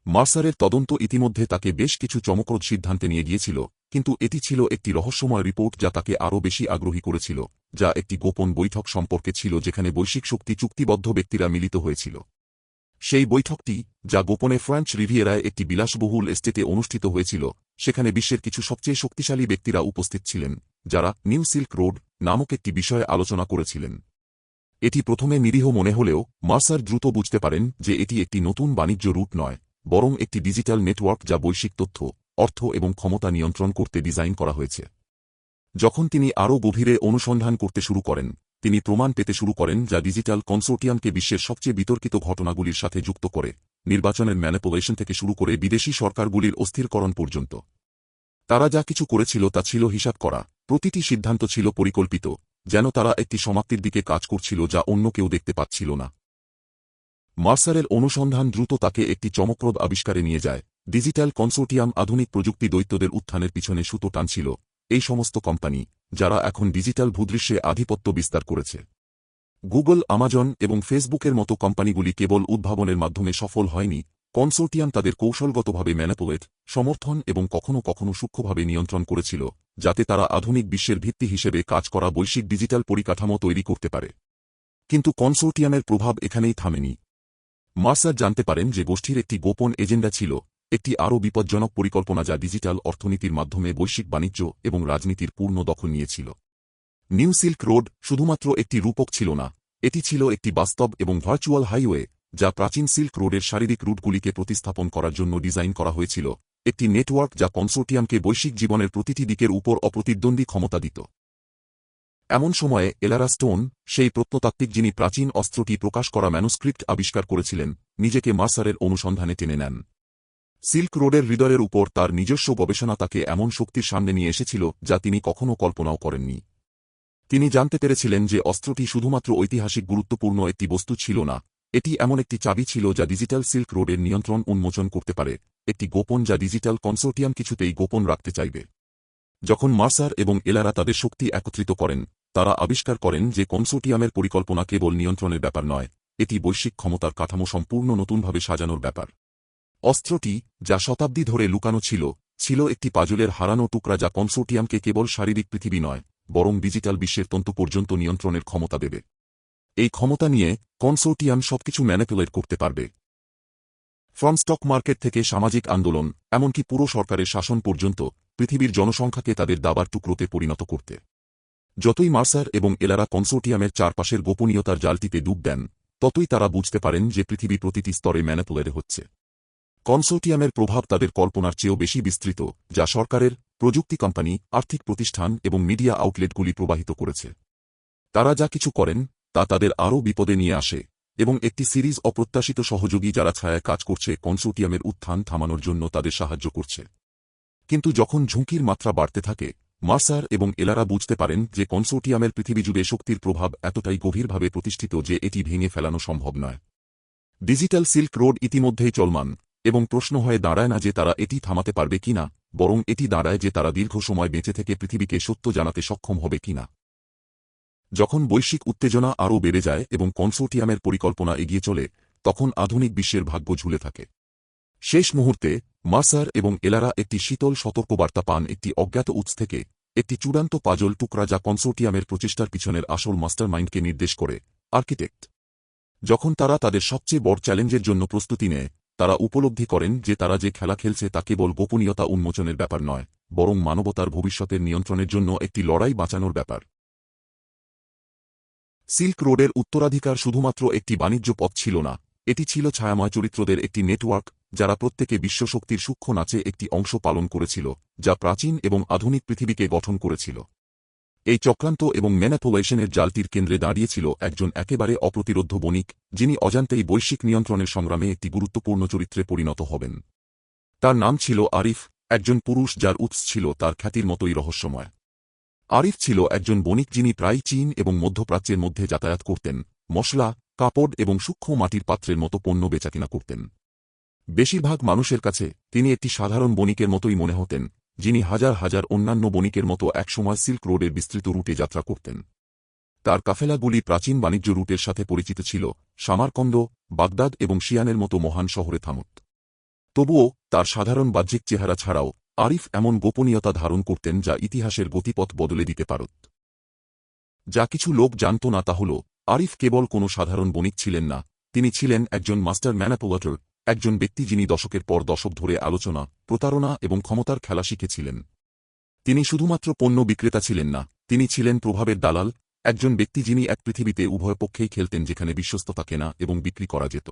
মার্সারের তদন্ত ইতিমধ্যে তাকে বেশ কিছু চমকপ্রদ সিদ্ধান্তে নিয়ে গিয়েছিল, কিন্তু এটি ছিল একটি রহস্যময় রিপোর্ট যা তাকে আরও বেশি আগ্রহী করেছিল, যা একটি গোপন বৈঠক সম্পর্কে ছিল যেখানে বৈশ্বিক শক্তি চুক্তিবদ্ধ ব্যক্তিরা মিলিত হয়েছিল। সেই বৈঠকটি, যা গোপনে ফ্রেঞ্চ রিভিয়েরায় একটি বিলাসবহুল এস্টেটে অনুষ্ঠিত হয়েছিল, সেখানে বিশ্বের কিছু সবচেয়ে শক্তিশালী ব্যক্তিরা উপস্থিত ছিলেন, যারা নিউ সিল্ক রোড নামক একটি বিষয়ে আলোচনা করেছিলেন। এটি প্রথমে নিরীহ মনে হলেও মার্সার দ্রুত বুঝতে পারেন যে এটি একটি নতুন বাণিজ্য রুট নয়, বরং একটি ডিজিটাল নেটওয়ার্ক যা বৈশ্বিক তথ্য, অর্থ এবং ক্ষমতা নিয়ন্ত্রণ করতে ডিজাইন করা হয়েছে। যখন তিনি আরও গভীরে অনুসন্ধান করতে শুরু করেন, তিনি প্রমাণ পেতে শুরু করেন যা ডিজিটাল কনসোর্টিয়ামকে বিশ্বের সবচেয়ে বিতর্কিত ঘটনাগুলির সাথে যুক্ত করে, নির্বাচনের ম্যানিপুলেশন থেকে শুরু করে বিদেশি সরকারগুলির অস্থিরকরণ পর্যন্ত। তারা যা কিছু করেছিল তা ছিল হিসাব করা, প্রতিটি সিদ্ধান্ত ছিল পরিকল্পিত, যেন তারা একটি সমাপ্তির দিকে কাজ করছিল যা অন্য কেউ দেখতে পাচ্ছিল না। মার্সারের অনুসন্ধান দ্রুত তাকে একটি চমকপ্রদ আবিষ্কারে নিয়ে যায়। ডিজিটাল কনসোর্টিয়াম আধুনিক প্রযুক্তি দৈত্যদের উত্থানের পিছনে সুতো টানছিল, এই সমস্ত কোম্পানি, যারা এখন ডিজিটাল ভূদৃশ্যে আধিপত্য বিস্তার করেছে। গুগল, আমাজন এবং ফেসবুকের মতো কোম্পানিগুলি কেবল উদ্ভাবনের মাধ্যমে সফল হয়নি, কনসোর্টিয়াম তাদের কৌশলগতভাবে ম্যানিপুলেট, সমর্থন এবং কখনও কখনও সূক্ষ্মভাবে নিয়ন্ত্রণ করেছিল, যাতে তারা আধুনিক বিশ্বের ভিত্তি হিসেবে কাজ করা বৈশ্বিক ডিজিটাল পরিকাঠামো তৈরি করতে পারে। কিন্তু কনসোর্টিয়ামের প্রভাব এখানেই থামেনি। মার্সার জানতে পারেন যে গোষ্ঠীর একটি গোপন এজেন্ডা ছিল, একটি আরও বিপজ্জনক পরিকল্পনা যা ডিজিটাল অর্থনীতির মাধ্যমে বৈশ্বিক বাণিজ্য এবং রাজনীতির পূর্ণ দখল নিয়েছিল। নিউ সিল্ক রোড শুধুমাত্র একটি রূপক ছিল না, এটি ছিল একটি বাস্তব এবং ভার্চুয়াল হাইওয়ে, যা প্রাচীন সিল্ক রোডের শারীরিক রুটগুলিকে প্রতিস্থাপন করার জন্য ডিজাইন করা হয়েছিল, একটি নেটওয়ার্ক যা কনসোর্টিয়ামকে বৈশ্বিক জীবনের প্রতিটি দিকের উপর অপ্রতিদ্বন্দ্বী ক্ষমতা দিত। এমন সময়ে এলারা স্টোন, সেই প্রত্নতাত্ত্বিক যিনি প্রাচীন অস্ত্রটি প্রকাশ করা ম্যানুস্ক্রিপ্ট আবিষ্কার করেছিলেন, নিজেকে মার্সারের অনুসন্ধানে টেনে নেন। সিল্ক রোডের হৃদয়ের উপর তার নিজস্ব গবেষণা তাকে এমন শক্তির সামনে নিয়ে এসেছিল যা তিনি কখনও কল্পনাও করেননি। তিনি জানতে পেরেছিলেন যে অস্ত্রটি শুধুমাত্র ঐতিহাসিক গুরুত্বপূর্ণ একটি বস্তু ছিল না, এটি এমন একটি চাবি ছিল যা ডিজিটাল সিল্ক রোডের নিয়ন্ত্রণ উন্মোচন করতে পারে, একটি গোপন যা ডিজিটাল কনসোর্টিয়াম কিছুতেই গোপন রাখতে চাইবে। যখন মার্সার এবং এলারা তাদের শক্তি একত্রিত করেন, তারা আবিষ্কার করেন যে কনসোর্টিয়ামের পরিকল্পনা কেবল নিয়ন্ত্রণের ব্যাপার নয়, এটি বৈশ্বিক ক্ষমতার কাঠামো সম্পূর্ণ নতুনভাবে সাজানোর ব্যাপার। অস্ত্রটি, যা শতাব্দী ধরে লুকানো ছিল, ছিল একটি পাজলের হারানো টুকরা যা কনসোর্টিয়ামকে কেবল শারীরিক পৃথিবী নয়, বরং ডিজিটাল বিশ্বের তন্তু পর্যন্ত নিয়ন্ত্রণের ক্ষমতা দেবে। এই ক্ষমতা নিয়ে কনসোর্টিয়াম সবকিছু ম্যানিপুলেট করতে পারবে, ফ্রম স্টক মার্কেট থেকে সামাজিক আন্দোলন, এমনকি পুরো সরকারের শাসন পর্যন্ত, পৃথিবীর জনসংখ্যাকে তাদের দাবার টুকরোতে পরিণত করতে। যতই মার্সার এবং এলারা কনসোর্টিয়ামের চারপাশের গোপনীয়তার জালটিতে ডুব দেন, ততই তারা বুঝতে পারেন যে পৃথিবী প্রতিটি স্তরে ম্যানিপুলেট হচ্ছে। কনসোর্টিয়ামের প্রভাব তাদের কল্পনার চেয়েও বেশি বিস্তৃত, যা সরকারের, প্রযুক্তি কোম্পানি, আর্থিক প্রতিষ্ঠান এবং মিডিয়া আউটলেটগুলি প্রবাহিত করেছে। তারা যা কিছু করেন তা তাদের আরও বিপদে নিয়ে আসে, এবং একটি সিরিজ অপ্রত্যাশিত সহযোগী যারা ছায়ায় কাজ করছে কনসোর্টিয়ামের উত্থান থামানোর জন্য তাদের সাহায্য করছে। কিন্তু যখন ঝুঁকির মাত্রা বাড়তে থাকে, মার্সার এবং এলারা বুঝতে পারেন যে কনসোর্টিয়ামের পৃথিবীজুড়ে শক্তির প্রভাব এতটাই গভীরভাবে প্রতিষ্ঠিত যে এটি ভেঙে ফেলানো সম্ভব নয়। ডিজিটাল সিল্ক রোড ইতিমধ্যেই চলমান, এবং প্রশ্ন হয়ে দাঁড়ায় না যে তারা এটি থামাতে পারবে কিনা, বরং এটি দাঁড়ায় যে তারা দীর্ঘ সময় বেঁচে থেকে পৃথিবীকে সত্য জানাতে সক্ষম হবে কিনা। যখন বৈশ্বিক উত্তেজনা আরও বেড়ে যায় এবং কনসোর্টিয়ামের পরিকল্পনা এগিয়ে চলে, তখন আধুনিক বিশ্বের ভাগ্য ঝুলে থাকে। শেষ মুহূর্তে মার্সার এবং এলারা একটি শীতল সতর্কবার্তা পান একটি অজ্ঞাত উৎস থেকে, একটি চূড়ান্ত পাজল টুকরা যা কনসোর্টিয়ামের প্রচেষ্টার পিছনের আসল মাস্টারমাইন্ডকে নির্দেশ করে, আর্কিটেক্ট। যখন তারা তাদের সবচেয়ে বড় চ্যালেঞ্জের জন্য প্রস্তুতি নেয়, তারা উপলব্ধি করেন যে তারা যে খেলা খেলছে তা কেবল গোপনীয়তা উন্মোচনের ব্যাপার নয়, বরং মানবতার ভবিষ্যতের নিয়ন্ত্রণের জন্য একটি লড়াই বাঁচানোর ব্যাপার। সিল্ক রোডের উত্তরাধিকার শুধুমাত্র একটি বাণিজ্য পথ ছিল না, এটি ছিল ছায়াময় চরিত্রদের একটি নেটওয়ার্ক, যারা প্রত্যেকে বিশ্বশক্তির সূক্ষ্ম নাচে একটি অংশ পালন করেছিল, যা প্রাচীন এবং আধুনিক পৃথিবীকে গঠন করেছিল। এই চক্রান্ত এবং ম্যানিপুলেশনের জালটির কেন্দ্রে দাঁড়িয়েছিল একজন একেবারে অপ্রতিরোধ্য বণিক, যিনি অজান্তেই বৈশ্বিক নিয়ন্ত্রণের সংগ্রামে একটি গুরুত্বপূর্ণ চরিত্রে পরিণত হবেন। তার নাম ছিল আরিফ, একজন পুরুষ যার উৎস ছিল তার খ্যাতির মতোই রহস্যময়। আরিফ ছিল একজন বণিক যিনি প্রায় চীন এবং মধ্যপ্রাচ্যের মধ্যে যাতায়াত করতেন, মশলা, কাপড় এবং সূক্ষ্ম মাটির পাত্রের মতো পণ্য বেচাকেনা করতেন। বেশিরভাগ মানুষের কাছে তিনি একটি সাধারণ বণিকের মতোই মনে হতেন, যিনি হাজার হাজার অন্যান্য বণিকের মতো একসময় সিল্ক রোডের বিস্তৃত রুটে যাত্রা করতেন। তার কাফেলাগুলি প্রাচীন বাণিজ্য রুটের সাথে পরিচিত ছিল, সামারকন্দ, বাগদাদ এবং শিয়ানের মতো মহান শহরে থামত। তবুও তার সাধারণ বাহ্যিক চেহারা ছাড়াও আরিফ এমন গোপনীয়তা ধারণ করতেন যা ইতিহাসের গতিপথ বদলে দিতে পারত। যা কিছু লোক জানত না তা হল, আরিফ কেবল কোনো সাধারণ বণিক ছিলেন না, তিনি ছিলেন একজন মাস্টার ম্যানিপুলেটর, একজন ব্যক্তি যিনি দশকের পর দশক ধরে আলোচনা, প্রতারণা এবং ক্ষমতার খেলা শিখেছিলেন। তিনি শুধুমাত্র পণ্য বিক্রেতা ছিলেন না, তিনি ছিলেন প্রভাবের দালাল, একজন ব্যক্তি যিনি এক পৃথিবীতে উভয় পক্ষেই খেলতেন যেখানে বিশ্বস্ততা কেনা এবং বিক্রি করা যেত।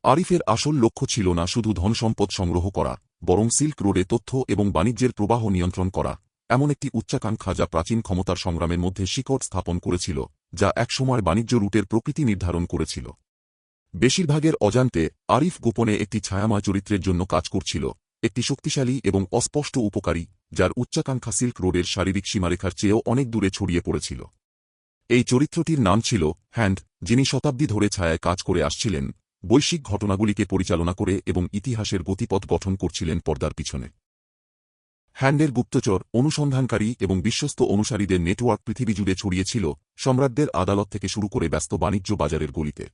আরিফের আসল লক্ষ্য ছিল না শুধু ধনসম্পদ সংগ্রহ করা, বরং সিল্ক রোডে তথ্য এবং বাণিজ্যের প্রবাহ নিয়ন্ত্রণ করা, এমন একটি উচ্চাকাঙ্ক্ষা যা প্রাচীন ক্ষমতার সংগ্রামের মধ্যে শিকড় স্থাপন করেছিল, যা একসময় বাণিজ্য রুটের প্রকৃতি নির্ধারণ করেছিল। বেশিরভাগের অজান্তে আরিফ গোপনে একটি ছায়াময় চরিত্রের জন্য কাজ করছিল, একটি শক্তিশালী এবং অস্পষ্ট উপকারী, যার উচ্চাকাঙ্ক্ষা সিল্ক রোডের শারীরিক সীমারেখার চেয়েও অনেক দূরে ছড়িয়ে পড়েছিল। এই চরিত্রটির নাম ছিল হ্যান্ড, যিনি শতাব্দী ধরে ছায়ায় কাজ করে আসছিলেন, বৈশ্বিক ঘটনাগুলিকে পরিচালনা করে এবং ইতিহাসের গতিপথ গঠন করছিলেন পর্দার পিছনে। হ্যান্ডের গুপ্তচর, অনুসন্ধানকারী এবং বিশ্বস্ত অনুসারীদের নেটওয়ার্ক পৃথিবী জুড়ে ছড়িয়েছিল, সম্রাটদের আদালত থেকে শুরু করে ব্যস্ত বাণিজ্য বাজারের গলিতে।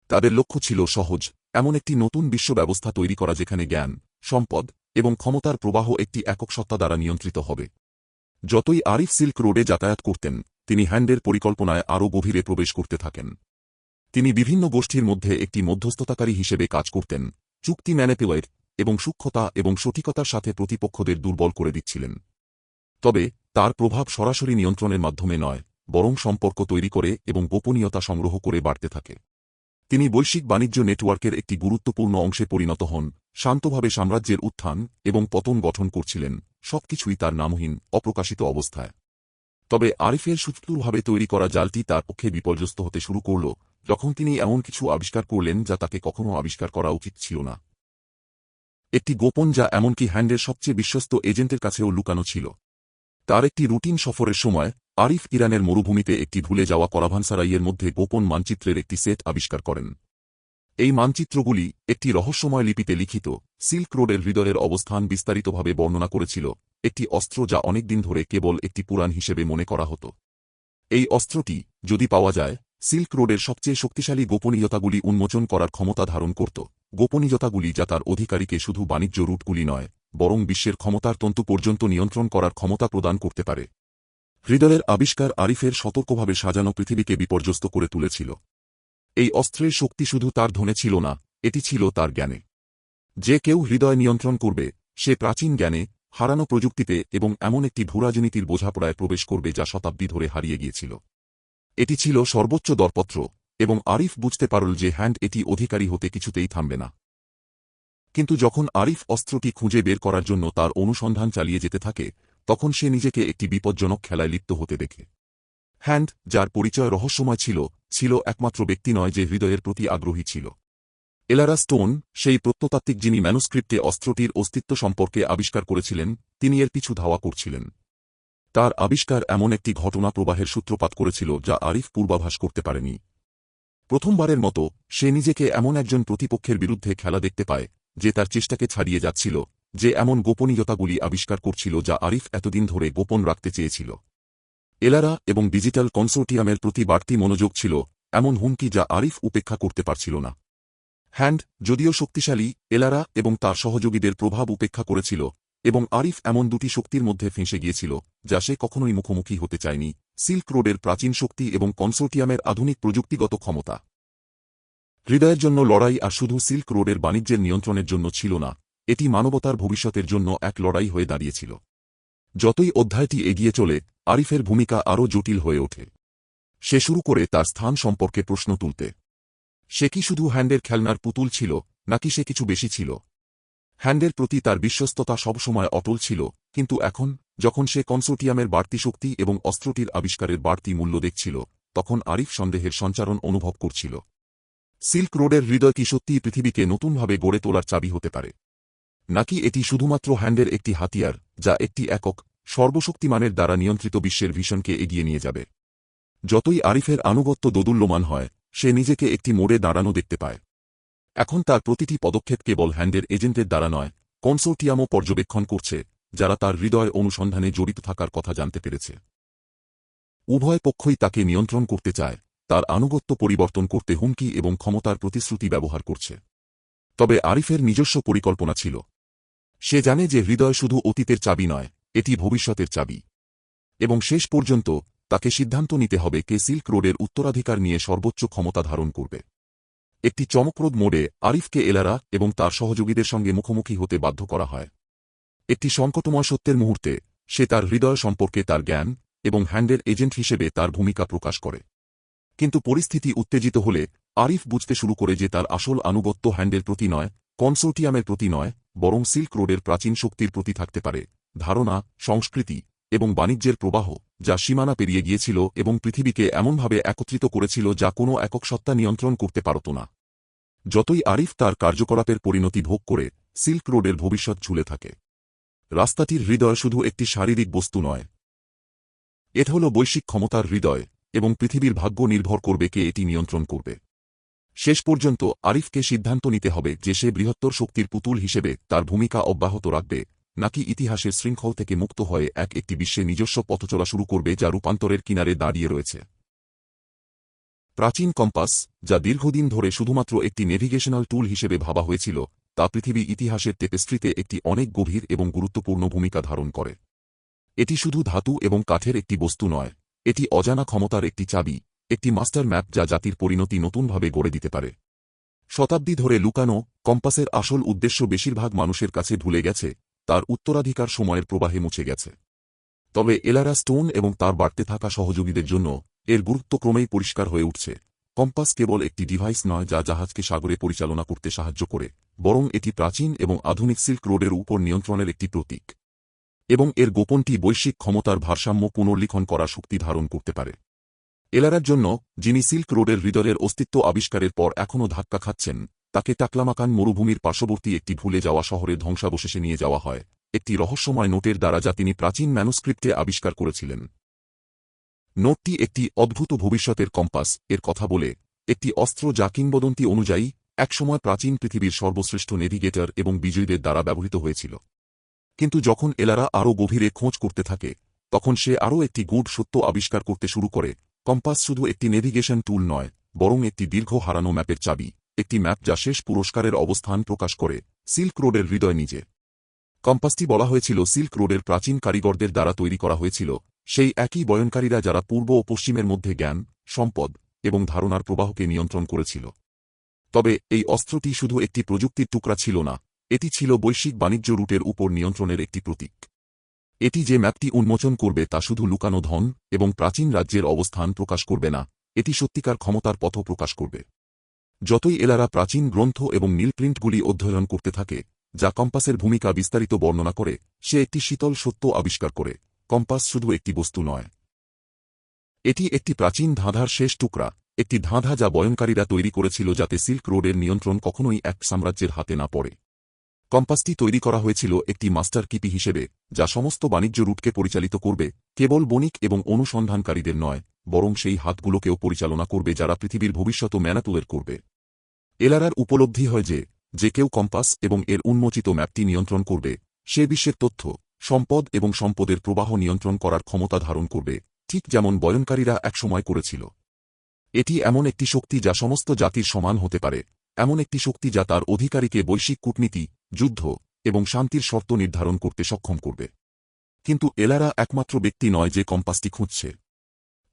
তাদের লক্ষ্য ছিল সহজ, এমন একটি নতুন বিশ্ব ব্যবস্থা তৈরি করা যেখানে জ্ঞান, সম্পদ এবং ক্ষমতার প্রবাহ একটি একক সত্তা দ্বারা নিয়ন্ত্রিত হবে। যতই আরিফ সিল্ক রোডে যাতায়াত করতেন, তিনি হ্যান্ডের পরিকল্পনায় আরও গভীরে প্রবেশ করতে থাকেন। তিনি বিভিন্ন গোষ্ঠীর মধ্যে একটি মধ্যস্থতাকারী হিসেবে কাজ করতেন, চুক্তি ম্যানিপুলেট এবং সূক্ষ্মতা এবং সঠিকতার সাথে প্রতিপক্ষদের দুর্বল করে দিচ্ছিলেন। তবে তার প্রভাব সরাসরি নিয়ন্ত্রণের মাধ্যমে নয়, বরং সম্পর্ক তৈরি করে এবং গোপনীয়তা সংগ্রহ করে বাড়তে থাকে। তিনি বৈশ্বিক বাণিজ্য নেটওয়ার্কের একটি গুরুত্বপূর্ণ অংশে পরিণত হন, শান্তভাবে সাম্রাজ্যের উত্থান এবং পতন গঠন করছিলেন, সবকিছুই তার নামহীন, অপ্রকাশিত অবস্থায়। তবে আরিফের সুচারুভাবে তৈরি করা জালটি তার পক্ষে বিপর্যস্ত হতে শুরু করল, যখন তিনি এমন কিছু আবিষ্কার করলেন যা তাকে কখনো আবিষ্কার করা উচিত ছিল না। একটি গোপন যা এমনকি হ্যান্ডের সবচেয়ে বিশ্বস্ত এজেন্টের কাছেও লুকানো ছিল। তার একটি রুটিন সফরের সময় আরিফ ইরানের মরুভূমিতে একটি ভুলে যাওয়া করাভানসারাইয়ের মধ্যে গোপন মানচিত্রের একটি সেট আবিষ্কার করেন। এই মানচিত্রগুলি একটি রহস্যময় লিপিতে লিখিত, সিল্ক রোডের হৃদয়ের অবস্থান বিস্তারিতভাবে বর্ণনা করেছিল, একটি অস্ত্র যা অনেকদিন ধরে কেবল একটি পুরাণ হিসেবে মনে করা হতো। এই অস্ত্রটি, যদি পাওয়া যায়, সিল্ক রোডের সবচেয়ে শক্তিশালী গোপনীয়তাগুলি উন্মোচন করার ক্ষমতা ধারণ করত, গোপনীয়তাগুলি যা তার অধিকারীকে শুধু বাণিজ্য রুটগুলি নয়, বরং বিশ্বের ক্ষমতার তন্তু পর্যন্ত নিয়ন্ত্রণ করার ক্ষমতা প্রদান করতে পারে। হৃদয়ের আবিষ্কার আরিফের সতর্কভাবে সাজানো পৃথিবীকে বিপর্যস্ত করে তুলেছিল। এই অস্ত্রের শক্তি শুধু তার ধনে ছিল না, এটি ছিল তার জ্ঞানে। যে কেউ হৃদয় নিয়ন্ত্রণ করবে, সে প্রাচীন জ্ঞানে, হারানো প্রযুক্তিতে এবং এমন একটি ভূরাজনীতির বোঝাপড়ায় প্রবেশ করবে যা শতাব্দী ধরে হারিয়ে গিয়েছিল। এটি ছিল সর্বোচ্চ দরপত্র, এবং আরিফ বুঝতে পারল যে হ্যান্ড এটি অধিকারী হতে কিছুতেই থামবে না। কিন্তু যখন আরিফ অস্ত্রটি খুঁজে বের করার জন্য তার অনুসন্ধান চালিয়ে যেতে থাকে, তখন সে নিজেকে একটি বিপজ্জনক খেলায় লিপ্ত হতে দেখে। হ্যান্ড, যার পরিচয় রহস্যময় ছিল, ছিল একমাত্র ব্যক্তি নয় যে হৃদয়ের প্রতি আগ্রহী ছিল। এলারা স্টোন, সেই প্রত্নতাত্ত্বিক যিনি ম্যানুস্ক্রিপ্টে অস্ত্রটির অস্তিত্ব সম্পর্কে আবিষ্কার করেছিলেন, তিনি এর পিছু ধাওয়া করছিলেন। তার আবিষ্কার এমন একটি ঘটনা প্রবাহের সূত্রপাত করেছিল যা আরিফ পূর্বাভাস করতে পারেনি। প্রথমবারের মতো সে নিজেকে এমন একজন প্রতিপক্ষের বিরুদ্ধে খেলা দেখতে পায়, যে তার চেষ্টাকে ছাড়িয়ে যাচ্ছিল, যে এমন গোপনীয়তাগুলি আবিষ্কার করছিল যা আরিফ এতদিন ধরে গোপন রাখতে চেয়েছিল। এলারা এবং ডিজিটাল কনসোর্টিয়ামের প্রতি বাড়তি মনোযোগ ছিল এমন হুমকি যা আরিফ উপেক্ষা করতে পারছিল না। হ্যান্ড, যদিও শক্তিশালী, এলারা এবং তার সহযোগীদের প্রভাব উপেক্ষা করেছিল, এবং আরিফ এমন দুটি শক্তির মধ্যে ফেঁসে গিয়েছিল যা সে কখনোই মুখোমুখি হতে চায়নি: সিল্ক রোডের প্রাচীন শক্তি এবং কনসোর্টিয়ামের আধুনিক প্রযুক্তিগত ক্ষমতা। হৃদয়ের জন্য লড়াই আর শুধু সিল্ক রোডের বাণিজ্যের নিয়ন্ত্রণের জন্য ছিল না, এটি মানবতার ভবিষ্যতের জন্য এক লড়াই হয়ে দাঁড়িয়েছিল। যতই অধ্যায়টি এগিয়ে চলে, আরিফের ভূমিকা আরও জটিল হয়ে ওঠে। সে শুরু করে তার স্থান সম্পর্কে প্রশ্ন তুলতে। সে কি শুধু হ্যান্ডের খেলনার পুতুল ছিল, নাকি সে কিছু বেশি ছিল? হ্যান্ডের প্রতি তার বিশ্বস্ততা সবসময় অটল ছিল, কিন্তু এখন, যখন সে কনসোর্টিয়ামের বাড়তি শক্তি এবং অস্ত্রটির আবিষ্কারের বাড়তি মূল্য দেখছিল, তখন আরিফ সন্দেহের সঞ্চারণ অনুভব করছিল। সিল্ক রোডের হৃদয় কি সত্যিই পৃথিবীকে নতুনভাবে গড়ে তোলার চাবি হতে পারে, নাকি এটি শুধুমাত্র হ্যান্ডের একটি হাতিয়ার যা একটি একক, সর্বশক্তিমানের দ্বারা নিয়ন্ত্রিত বিশ্বের ভিশনকে এগিয়ে নিয়ে যাবে? যতই আরিফের আনুগত্য দোদুল্যমান হয়, সে নিজেকে একটি মোড়ে দাঁড়ানো দেখতে পায়। এখন তার প্রতিটি পদক্ষেপ কেবল হ্যান্ডের এজেন্টের দ্বারা নয়, কনসোর্টিয়ামও পর্যবেক্ষণ করছে, যারা তার হৃদয় অনুসন্ধানে জড়িত থাকার কথা জানতে পেরেছে। উভয় পক্ষই তাকে নিয়ন্ত্রণ করতে চায়, তার আনুগত্য পরিবর্তন করতে হুমকি এবং ক্ষমতার প্রতিশ্রুতি ব্যবহার করছে। তবে আরিফের নিজস্ব পরিকল্পনা ছিল। সে জানে যে হৃদয় শুধু অতীতের চাবি নয়, এটি ভবিষ্যতের চাবি। এবং শেষ পর্যন্ত, তাকে সিদ্ধান্ত নিতে হবে কে সিল্ক রোডের উত্তরাধিকার নিয়ে সর্বোচ্চ ক্ষমতা ধারণ করবে। একটি চমকপ্রদ মোড়ে আরিফকে এলারা এবং তার সহযোগীদের সঙ্গে মুখোমুখি হতে বাধ্য করা হয়। একটি সংকটময় সত্যের মুহূর্তে, সে তার হৃদয় সম্পর্কে তার জ্ঞান এবং হ্যান্ডের এজেন্ট হিসেবে তার ভূমিকা প্রকাশ করে। কিন্তু পরিস্থিতি উত্তেজিত হলে, আরিফ বুঝতে শুরু করে যে তার আসল আনুগত্য হ্যান্ডের প্রতি নয়, কনসোর্টিয়ামের প্রতি নয়, বরং সিল্ক রোডের প্রাচীন শক্তির প্রতি থাকতে পারে: ধারণা, সংস্কৃতি এবং বাণিজ্যের প্রবাহ, যা সীমানা পেরিয়ে গিয়েছিল এবং পৃথিবীকে এমনভাবে একত্রিত করেছিল যা কোনো একক সত্তা নিয়ন্ত্রণ করতে পারত না। যতই আরিফ তার কার্যকলাপের পরিণতি ভোগ করে, সিল্ক রোডের ভবিষ্যৎ ঝুলে থাকে। রাস্তাটির হৃদয় শুধু একটি শারীরিক বস্তু নয়, এটা হল বৈশ্বিক ক্ষমতার হৃদয়, এবং পৃথিবীর ভাগ্য নির্ভর করবে কে এটি নিয়ন্ত্রণ করবে। শেষ পর্যন্ত আরিফকে সিদ্ধান্ত নিতে হবে যে সে বৃহত্তর শক্তির পুতুল হিসেবে তার ভূমিকা অব্যাহত রাখবে, নাকি ইতিহাসের শৃঙ্খল থেকে মুক্ত হয়ে একটি বিশ্বে নিজস্ব পথচলা শুরু করবে যা রূপান্তরের কিনারে দাঁড়িয়ে রয়েছে। প্রাচীন কম্পাস, যা দীর্ঘদিন ধরে শুধুমাত্র একটি নেভিগেশনাল টুল হিসেবে ভাবা হয়েছিল, তা পৃথিবী ইতিহাসের টেপেস্ট্রিতে একটি অনেক গভীর এবং গুরুত্বপূর্ণ ভূমিকা ধারণ করে। এটি শুধু ধাতু এবং কাঠের একটি বস্তু নয়, এটি অজানা ক্ষমতার একটি চাবি, একটি মাস্টার ম্যাপ যা জাতির পরিণতি নতুনভাবে গড়ে দিতে পারে। শতাব্দী ধরে লুকানো, কম্পাসের আসল উদ্দেশ্য বেশিরভাগ মানুষের কাছে ভুলে গেছে, তার উত্তরাধিকার সময়ের প্রবাহে মুছে গেছে। তবে এলারা স্টোন এবং তার বাড়তে থাকা সহযোগীদের জন্য এর গুরুত্ব ক্রমেই পরিষ্কার হয়ে উঠছে। কম্পাস কেবল একটি ডিভাইস নয় যা জাহাজকে সাগরে পরিচালনা করতে সাহায্য করে, বরং এটি প্রাচীন এবং আধুনিক সিল্ক রোডের উপর নিয়ন্ত্রণের একটি প্রতীক। এবং এর গোপনটি বৈশ্বিক ক্ষমতার ভারসাম্য পুনর্লিখন করা শক্তি ধারণ করতে পারে। এলারার জন্য, যিনি সিল্ক রোডের হৃদয়ের অস্তিত্ব আবিষ্কারের পর এখনও ধাক্কা খাচ্ছেন, তাকে টাকলামাকান মরুভূমির পার্শ্ববর্তী একটি ভুলে যাওয়া শহরের ধ্বংসাবশেষে নিয়ে যাওয়া হয়, একটি রহস্যময় নোটের দ্বারা যা তিনি প্রাচীন ম্যানুস্ক্রিপ্টে আবিষ্কার করেছিলেন। নোটটি একটি অদ্ভুত ভবিষ্যতের কম্পাস এর কথা বলে, একটি অস্ত্র যা কিংবদন্তি অনুযায়ী একসময় প্রাচীন পৃথিবীর সর্বশ্রেষ্ঠ নেভিগেটর এবং বিজয়ীদের দ্বারা ব্যবহৃত হয়েছিল। কিন্তু যখন এলারা আরও গভীরে খোঁজ করতে থাকে, তখন সে আরও একটি গূঢ় সত্য আবিষ্কার করতে শুরু করে: কম্পাস শুধু একটি নেভিগেশন টুল নয়, বরং একটি দীর্ঘ হারানো ম্যাপের চাবি, একটি ম্যাপ যা শেষ পুরস্কারের অবস্থান প্রকাশ করে: সিল্ক রোডের হৃদয় নিজে। কম্পাসটি বলা হয়েছিল সিল্ক রোডের প্রাচীন কারিগরদের দ্বারা তৈরি করা হয়েছিল, সেই একই বয়নকারীরা যারা পূর্ব ও পশ্চিমের মধ্যে জ্ঞান, সম্পদ এবং ধারণার প্রবাহকে নিয়ন্ত্রণ করেছিল। তবে এই অস্ত্রটি শুধু একটি প্রযুক্তির টুকরা ছিল না, এটি ছিল বৈশ্বিক বাণিজ্য রুটের উপর নিয়ন্ত্রণের একটি প্রতীক। এটি যে ম্যাপটি উন্মোচন করবে তা শুধু লুকানো ধন এবং প্রাচীন রাজ্যের অবস্থান প্রকাশ করবে না, এটি সত্যিকার ক্ষমতার পথও প্রকাশ করবে। যতই এলারা প্রাচীন গ্রন্থ এবং নীলপ্রিন্টগুলি অধ্যয়ন করতে থাকে, যা কম্পাসের ভূমিকা বিস্তারিত বর্ণনা করে, সে একটি শীতল সত্য আবিষ্কার করে: কম্পাস শুধু একটি বস্তু নয়। এটি একটি প্রাচীন ধাঁধার শেষ টুকরা, একটি ধাঁধা যা বয়নকারীরা তৈরি করেছিল যাতে সিল্ক রোডের নিয়ন্ত্রণ কখনোই এক সাম্রাজ্যের হাতে না পড়ে। কম্পাসটি তৈরি করা হয়েছিল একটি মাস্টার কিপি হিসেবে, যা সমস্ত বাণিজ্য রুটকে পরিচালিত করবে, কেবল বণিক এবং অনুসন্ধানকারীদের নয়, বরং সেই হাতগুলোকেও পরিচালনা করবে যারা পৃথিবীর ভবিষ্যৎ ম্যানাতুলের করবে। এলারার উপলব্ধি হয় যে কেউ কম্পাস এবং এর উন্মোচিত ম্যাপটি নিয়ন্ত্রণ করবে, সে বিশ্বের তথ্য, সম্পদ এবং সম্পদের প্রবাহ নিয়ন্ত্রণ করার ক্ষমতা ধারণ করবে, ঠিক যেমন বয়নকারীরা একসময় করেছিল। এটি এমন একটি শক্তি যা সমস্ত জাতির সমান হতে পারে, এমন একটি শক্তি যা তার অধিকারীকে বৈশ্বিক কূটনীতি, যুদ্ধ এবং শান্তির শর্ত নির্ধারণ করতে সক্ষম করবে। কিন্তু এলারা একমাত্র ব্যক্তি নয় যে কম্পাসটি খুঁজছে।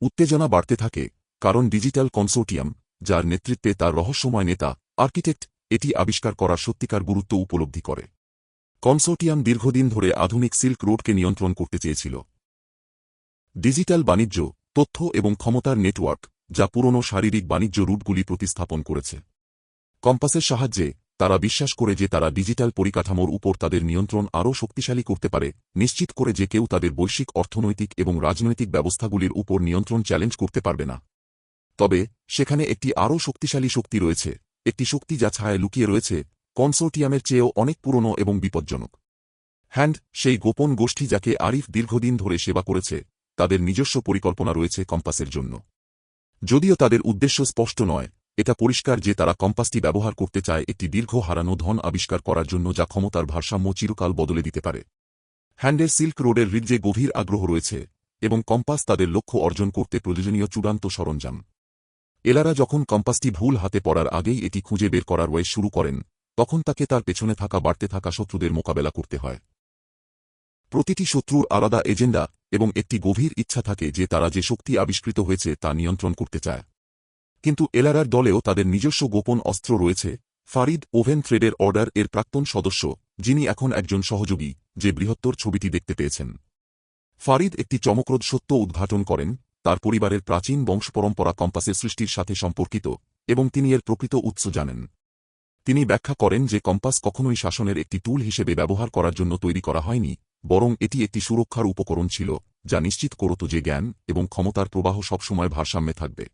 উত্তেজনা বাড়তে থাকে, কারণ ডিজিটাল কনসোর্টিয়াম, যার নেতৃত্বে তার রহস্যময় নেতা, আর্কিটেক্ট, এটি আবিষ্কার করার সত্যিকার গুরুত্ব উপলব্ধি করে। কনসোর্টিয়াম দীর্ঘদিন ধরে আধুনিক সিল্ক রোডকে নিয়ন্ত্রণ করতে চেয়েছিল। ডিজিটাল বাণিজ্য, তথ্য এবং ক্ষমতার নেটওয়ার্ক, যা পুরনো শারীরিক বাণিজ্য রুটগুলি প্রতিস্থাপন করেছে। কম্পাসের সাহায্যে তারা বিশ্বাস করে যে তারা ডিজিটাল পরিকাঠামোর উপর তাদের নিয়ন্ত্রণ আরও শক্তিশালী করতে পারে, নিশ্চিত করে যে কেউ তাদের বৈশ্বিক অর্থনৈতিক এবং রাজনৈতিক ব্যবস্থাগুলির উপর নিয়ন্ত্রণ চ্যালেঞ্জ করতে পারবে না। তবে সেখানে একটি আরও শক্তিশালী শক্তি রয়েছে, একটি শক্তি যা ছায়ায় লুকিয়ে রয়েছে, কনসোর্টিয়ামের চেয়েও অনেক পুরনো এবং বিপজ্জনক। হ্যান্ড, সেই গোপন গোষ্ঠী যাকে আরিফ দীর্ঘদিন ধরে সেবা করেছে, তাদের নিজস্ব পরিকল্পনা রয়েছে কম্পাসের জন্য। যদিও তাদের উদ্দেশ্য স্পষ্ট নয়, এটা পরিষ্কার যে তারা কম্পাসটি ব্যবহার করতে চায় একটি দীর্ঘ হারানো ধন আবিষ্কার করার জন্য যা ক্ষমতার ভারসাম্য চিরকাল বদলে দিতে পারে। হ্যান্ডের সিল্ক রোডের হৃদয়ে গভীর আগ্রহ রয়েছে, এবং কম্পাস তাদের লক্ষ্য অর্জন করতে প্রয়োজনীয় চূড়ান্ত সরঞ্জাম। এলারা যখন কম্পাসটি ভুল হাতে পড়ার আগেই এটি খুঁজে বের করার ওয়ে শুরু করেন, তখন তাকে তার পেছনে থাকা বাড়তে থাকা শত্রুদের মোকাবেলা করতে হয়। প্রতিটি শত্রুর আলাদা এজেন্ডা এবং একটি গভীর ইচ্ছা থাকে যে তারা যে শক্তি আবিষ্কৃত হয়েছে তা নিয়ন্ত্রণ করতে চায়। কিন্তু এলারার দলেও তাদের নিজস্ব গোপন অস্ত্র রয়েছে। ফারিদ ওভেন থ্রেডের অর্ডার এর প্রাক্তন সদস্য, যিনি এখন একজন সহযোগী, যে বৃহত্তর ছবিটি দেখতে পেয়েছেন। ফারিদ একটি চমকপ্রদ সত্য উদ্ঘাটন করেন: তার পরিবারের প্রাচীন বংশপরম্পরা কম্পাসের সৃষ্টির সাথে সম্পর্কিত, এবং তিনি এর প্রকৃত উৎস জানেন। তিনি ব্যাখ্যা করেন যে কম্পাস কখনোই শাসনের একটি টুল হিসেবে ব্যবহার করার জন্য তৈরি করা হয়নি, বরং এটি একটি সুরক্ষার উপকরণ ছিল, যা নিশ্চিত করত যে জ্ঞান এবং ক্ষমতার প্রবাহ সবসময় ভারসাম্যে থাকবে।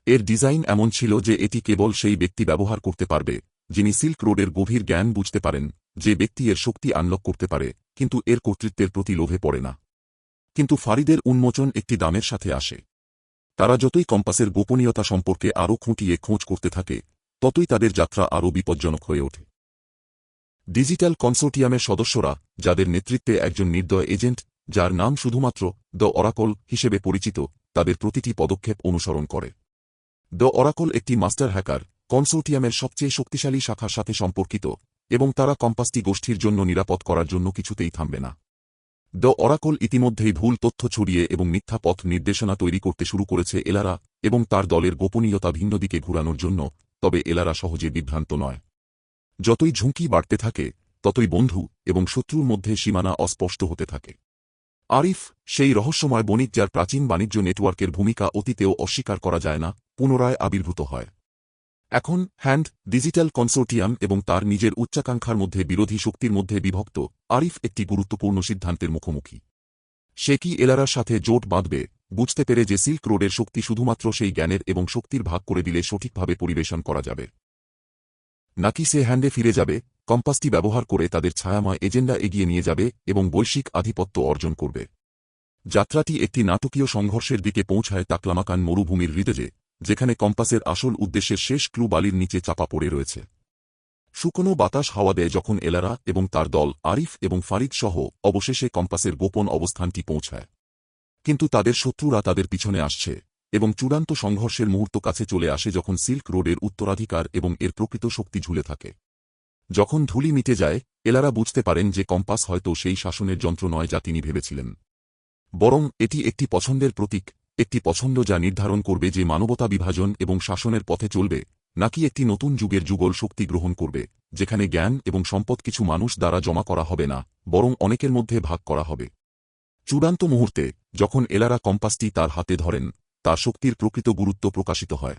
এর ডিজাইন এমন ছিল যে এটি কেবল সেই ব্যক্তি ব্যবহার করতে পারবে, যিনি সিল্ক রোডের গভীর জ্ঞান বুঝতে পারেন, যে ব্যক্তি এর শক্তি আনলক করতে পারে, কিন্তু এর কর্তৃত্বের প্রতি লোভে পড়ে না। কিন্তু ফারিদের উন্মোচন একটি দামের সাথে আসে। তারা যতই কম্পাসের গোপনীয়তা সম্পর্কে আরও খুঁটিয়ে খোঁজ করতে থাকে, ততই তাদের যাত্রা আরও বিপজ্জনক হয়ে ওঠে। ডিজিটাল কনসোর্টিয়ামের সদস্যরা, যাদের নেতৃত্বে একজন নির্দয় এজেন্ট, যার নাম শুধুমাত্র দ্য অরাকল হিসেবে পরিচিত, তাদের প্রতিটি পদক্ষেপ অনুসরণ করে। দ্য অরাকল একটি মাস্টার হ্যাকার, কনসোর্টিয়ামের সবচেয়ে শক্তিশালী শাখার সাথে সম্পর্কিত, এবং তারা কম্পাসটি গোষ্ঠীর জন্য নিরাপদ করার জন্য কিছুতেই থামবে না। দ্য অরাকল ইতিমধ্যেই ভুল তথ্য ছড়িয়ে এবং মিথ্যা পথ নির্দেশনা তৈরি করতে শুরু করেছে এলারা এবং তার দলের গোপনীয়তা ভিন্ন দিকে ঘুরানোর জন্য, তবে এলারা সহজে বিভ্রান্ত নয়। যতই ঝুঁকি বাড়তে থাকে, ততই বন্ধু এবং শত্রুর মধ্যে সীমানা অস্পষ্ট হতে থাকে। আরিফ, সেই রহস্যময় বণিক যার প্রাচীন বাণিজ্য নেটওয়ার্কের ভূমিকা অতীতেও অস্বীকার করা যায় না, পুনরায় আবির্ভূত হয়। এখন হ্যান্ড, ডিজিটাল কনসোর্টিয়াম এবং তার নিজের উচ্চাকাঙ্ক্ষার মধ্যে বিরোধী শক্তির মধ্যে বিভক্ত। আরিফ একটি গুরুত্বপূর্ণ সিদ্ধান্তের মুখোমুখি। সে কি এলারার সাথে জোট বাঁধবে, বুঝতে পেরে যে সিল্ক রোডের শক্তি শুধুমাত্র সেই জ্ঞানের এবং শক্তির ভাগ করে দিলে সঠিকভাবে পরিবেশন করা যাবে, নাকি সে হ্যান্ডে ফিরে যাবে, কম্পাসটি ব্যবহার করে তাদের ছায়াময় এজেন্ডা এগিয়ে নিয়ে যাবে এবং বৈশ্বিক আধিপত্য অর্জন করবে। যাত্রাটি একটি নাটকীয় সংঘর্ষের দিকে পৌঁছায় তাকলামাকান মরুভূমির হৃদয়ে, যেখানে কম্পাসের আসল উদ্দেশ্যের শেষ ক্লু বালির নিচে চাপা পড়ে রয়েছে। শুকনো বাতাস হাওয়া দেয় যখন এলারা এবং তার দল আরিফ এবং ফারিদ সহ অবশেষে কম্পাসের গোপন অবস্থানটি পৌঁছায়। কিন্তু তাদের শত্রুরা তাদের পিছনে আসছে, এবং চূড়ান্ত সংঘর্ষের মুহূর্ত কাছে চলে আসে যখন সিল্ক রোডের উত্তরাধিকার এবং এর প্রকৃত শক্তি ঝুলে থাকে। যখন ধুলি মিটে যায়, এলারা বুঝতে পারেন যে কম্পাস হয়তো সেই শাসনের যন্ত্র নয় যা তিনি ভেবেছিলেন। বরং এটি একটি পছন্দের প্রতীক, একটি পছন্দ যা নির্ধারণ করবে যে মানবতা বিভাজন এবং শাসনের পথে চলবে, নাকি একটি নতুন যুগের যুগল শক্তি গ্রহণ করবে, যেখানে জ্ঞান এবং সম্পদ কিছু মানুষ দ্বারা জমা করা হবে না, বরং অনেকের মধ্যে ভাগ করা হবে। চূড়ান্ত মুহূর্তে, যখন এলারা কম্পাসটি তার হাতে ধরেন, তার শক্তির প্রকৃত গুরুত্ব প্রকাশিত হয়।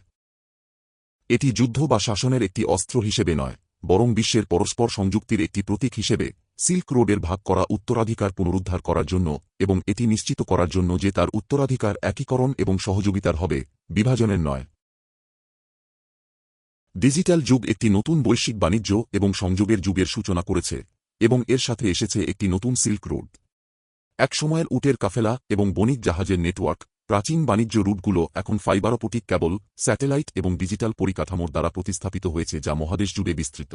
এটি যুদ্ধ বা শাসনের একটি অস্ত্র হিসেবে নয়, বরং বিশ্বের পরস্পর সংযুক্তির একটি প্রতীক হিসেবে, সিল্ক রোডের ভাগ করা উত্তরাধিকার পুনরুদ্ধার করার জন্য এবং এটি নিশ্চিত করার জন্য যে তার উত্তরাধিকার একীকরণ এবং সহযোগিতার হবে, বিভাজনের নয়। ডিজিটাল যুগ একটি নতুন বৈশ্বিক বাণিজ্য এবং সংযোগের যুগের সূচনা করেছে, এবং এর সাথে এসেছে একটি নতুন সিল্ক রোড। একসময়ের উটের কাফেলা এবং বণিক জাহাজের নেটওয়ার্ক, প্রাচীন বাণিজ্য রুটগুলো এখন ফাইবার অপটিক কেবল, স্যাটেলাইট এবং ডিজিটাল পরিকাঠামোর দ্বারা প্রতিস্থাপিত হয়েছে যা মহাদেশ জুড়ে বিস্তৃত।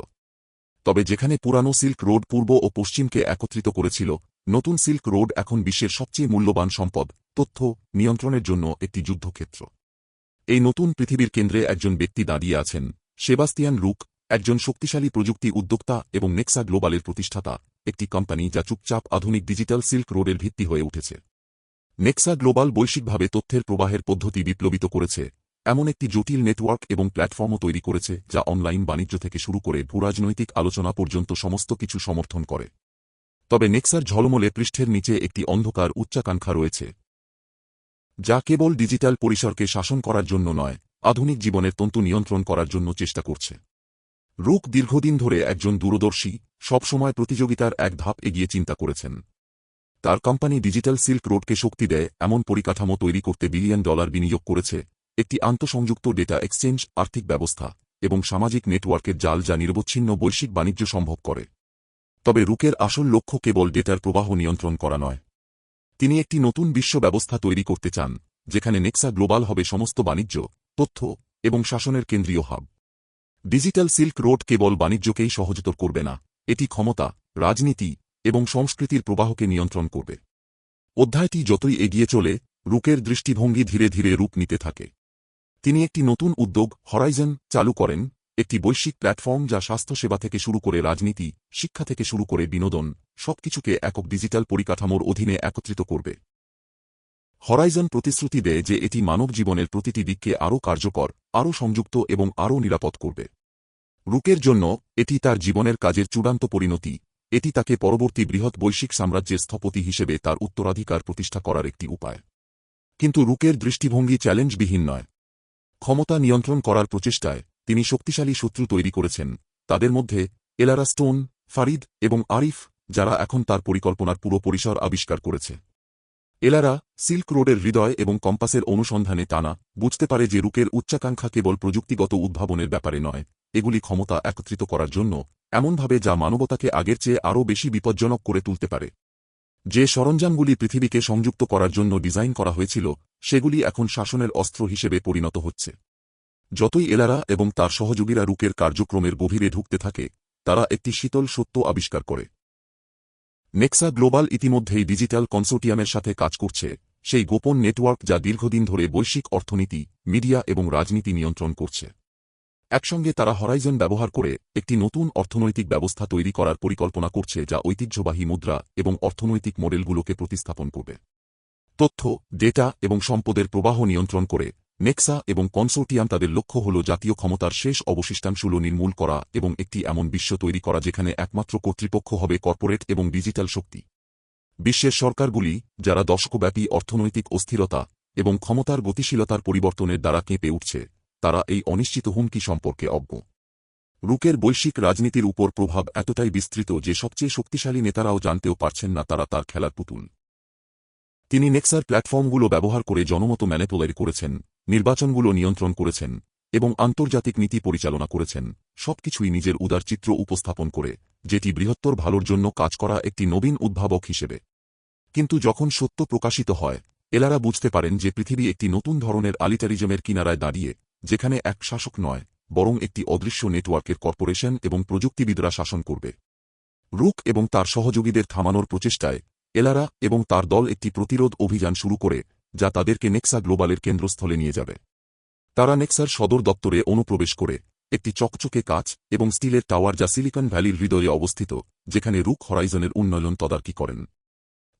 তবে যেখানে পুরানো সিল্ক রোড পূর্ব ও পশ্চিমকে একত্রিত করেছিল, নতুন সিল্ক রোড এখন বিশ্বের সবচেয়ে মূল্যবান সম্পদ, তথ্য, নিয়ন্ত্রণের জন্য একটি যুদ্ধক্ষেত্র। এই নতুন পৃথিবীর কেন্দ্রে একজন ব্যক্তি দাঁড়িয়ে আছেন, সেবাস্তিয়ান রুক, একজন শক্তিশালী প্রযুক্তি উদ্যোক্তা এবং নেক্সা গ্লোবালের প্রতিষ্ঠাতা, একটি কোম্পানি যা চুপচাপ আধুনিক ডিজিটাল সিল্ক রোডের ভিত্তি হয়ে উঠেছে। নেক্সা গ্লোবাল বৈশ্বিকভাবে তথ্যের প্রবাহের পদ্ধতি বিপ্লবিত করেছে, এমন একটি জটিল নেটওয়ার্ক এবং প্ল্যাটফর্মও তৈরি করেছে যা অনলাইন বাণিজ্য থেকে শুরু করে ভূরাজনৈতিক আলোচনা পর্যন্ত সমস্ত কিছু সমর্থন করে। তবে নেক্সার ঝলমলে পৃষ্ঠের নিচে একটি অন্ধকার উচ্চাকাঙ্ক্ষা রয়েছে, যা কেবল ডিজিটাল পরিসরকে শাসন করার জন্য নয়, আধুনিক জীবনের তন্তু নিয়ন্ত্রণ করার জন্য চেষ্টা করছে। রুক দীর্ঘদিন ধরে একজন দূরদর্শী, সবসময় প্রতিযোগিতার এক ধাপ এগিয়ে চিন্তা করেছেন। তার কোম্পানি ডিজিটাল সিল্ক রোডকে শক্তি দেয় এমন পরিকাঠামো তৈরি করতে $বিলিয়ন বিনিয়োগ করেছে, একটি আন্তঃসংযুক্ত ডেটা এক্সচেঞ্জ, আর্থিক ব্যবস্থা এবং সামাজিক নেটওয়ার্কের জাল যা নিরবচ্ছিন্ন বৈশ্বিক বাণিজ্য সম্ভব করে। তবে রুকের আসল লক্ষ্য কেবল ডেটার প্রবাহ নিয়ন্ত্রণ করা নয়। তিনি একটি নতুন বিশ্ব ব্যবস্থা তৈরি করতে চান, যেখানে নেক্সা গ্লোবাল হবে সমস্ত বাণিজ্য, তথ্য এবং শাসনের কেন্দ্রীয় হাব। ডিজিটাল সিল্ক রোড কেবল বাণিজ্যকেই সহজতর করবে না, এটি ক্ষমতা, রাজনীতি এবং সংস্কৃতির প্রবাহকে নিয়ন্ত্রণ করবে। অধ্যায়টি যতই এগিয়ে চলে, রুকের দৃষ্টিভঙ্গি ধীরে ধীরে রূপ নিতে থাকে। তিনি একটি নতুন উদ্যোগ, হরাইজন, চালু করেন, একটি বৈশ্বিক প্ল্যাটফর্ম যা স্বাস্থ্যসেবা থেকে শুরু করে রাজনীতি, শিক্ষা থেকে শুরু করে বিনোদন, সবকিছুকে একক ডিজিটাল পরিকাঠামোর অধীনে একত্রিত করবে। হরাইজন প্রতিশ্রুতি দেয় যে এটি মানব জীবনের প্রতিটি দিককে আরও কার্যকর, আরও সংযুক্ত এবং আরও নিরাপদ করবে। রুকের জন্য এটি তার জীবনের কাজের চূড়ান্ত পরিণতি, এটি তাকে পরবর্তী বৃহৎ বৈশ্বিক সাম্রাজ্যের স্থপতি হিসেবে তার উত্তরাধিকার প্রতিষ্ঠা করার একটি উপায়। কিন্তু রুকের দৃষ্টিভঙ্গি চ্যালেঞ্জবিহীন নয়। ক্ষমতা নিয়ন্ত্রণ করার প্রচেষ্টায় তিনি শক্তিশালী শত্রু তৈরি করেছেন, তাদের মধ্যে এলারা স্টোন, ফারিদ এবং আরিফ, যারা এখন তার পরিকল্পনার পুরো পরিসর আবিষ্কার করেছে। এলারা, সিল্ক রোডের হৃদয় এবং কম্পাসের অনুসন্ধানে টানা, বুঝতে পারে যে রুকের উচ্চাকাঙ্ক্ষা কেবল প্রযুক্তিগত উদ্ভাবনের ব্যাপারে নয়, এগুলি ক্ষমতা একত্রিত করার জন্য, এমনভাবে যা মানবতাকে আগের চেয়ে আরও বেশি বিপজ্জনক করে তুলতে পারে। যে সরঞ্জামগুলি পৃথিবীকে সংযুক্ত করার জন্য ডিজাইন করা হয়েছিল, সেগুলি এখন শাসনের অস্ত্র হিসেবে পরিণত হচ্ছে। যতই এলারা এবং তার সহযোগীরা রুকের কার্যক্রমের গভীরে ঢুকতে থাকে, তারা একটি শীতল সত্য আবিষ্কার করে। নেক্সা গ্লোবাল ইতিমধ্যেই ডিজিটাল কনসোর্টিয়ামের সাথে কাজ করছে, সেই গোপন নেটওয়ার্ক যা দীর্ঘদিন ধরে বৈশ্বিক অর্থনীতি, মিডিয়া এবং রাজনীতি নিয়ন্ত্রণ করছে। একসঙ্গে তারা হরাইজন ব্যবহার করে একটি নতুন অর্থনৈতিক ব্যবস্থা তৈরি করার পরিকল্পনা করছে যা ঐতিহ্যবাহী মুদ্রা এবং অর্থনৈতিক মডেলগুলোকে প্রতিস্থাপন করবে। তথ্য, ডেটা এবং সম্পদের প্রবাহ নিয়ন্ত্রণ করে, নেক্সা এবং কনসোর্টিয়াম তাদের লক্ষ্য হল জাতীয় ক্ষমতার শেষ অবশিষ্টাংশগুলো নির্মূল করা এবং একটি এমন বিশ্ব তৈরি করা যেখানে একমাত্র কর্তৃপক্ষ হবে কর্পোরেট এবং ডিজিটাল শক্তি। বিশ্বের সরকারগুলি, যারা দশকব্যাপী অর্থনৈতিক অস্থিরতা এবং ক্ষমতার গতিশীলতার পরিবর্তনের দ্বারা কেঁপে উঠছে, তারা এই অনিশ্চিত হুমকি সম্পর্কে অজ্ঞ। রুকের বৈশ্বিক রাজনীতির উপর প্রভাব এতটাই বিস্তৃত যে সবচেয়ে শক্তিশালী নেতারাও জানতেও পারছেন না তারা তার খেলার পুতুল। তিনি নেক্সার প্ল্যাটফর্মগুলো ব্যবহার করে জনমত ম্যানিপুলেট করেছেন, নির্বাচনগুলো নিয়ন্ত্রণ করেছেন এবং আন্তর্জাতিক নীতি পরিচালনা করেছেন, সবকিছুই নিজের উদার চিত্র উপস্থাপন করে, যেটি বৃহত্তর ভালোর জন্য কাজ করা একটি নবীন উদ্ভাবক হিসেবে। কিন্তু যখন সত্য প্রকাশিত হয়, এলারা বুঝতে পারেন যে পৃথিবী একটি নতুন ধরনের আলিটারিজমের কিনারায় দাঁড়িয়ে, যেখানে এক শাসক নয়, বরং একটি অদৃশ্য নেটওয়ার্কের কর্পোরেশন এবং প্রযুক্তিবিদরা শাসন করবে। রুক এবং তার সহযোগীদের থামানোর প্রচেষ্টায়, এলারা এবং তার দল একটি প্রতিরোধ অভিযান শুরু করে, যা তাদেরকে নেক্সা গ্লোবালের কেন্দ্রস্থলে নিয়ে যাবে। তারা নেক্সার সদর দপ্তরে অনুপ্রবেশ করে, একটি চকচকে কাচ এবং স্টিলের টাওয়ার যা সিলিকন ভ্যালির হৃদয়ে অবস্থিত, যেখানে রুক হরাইজনের উন্নয়ন তদারকি করেন।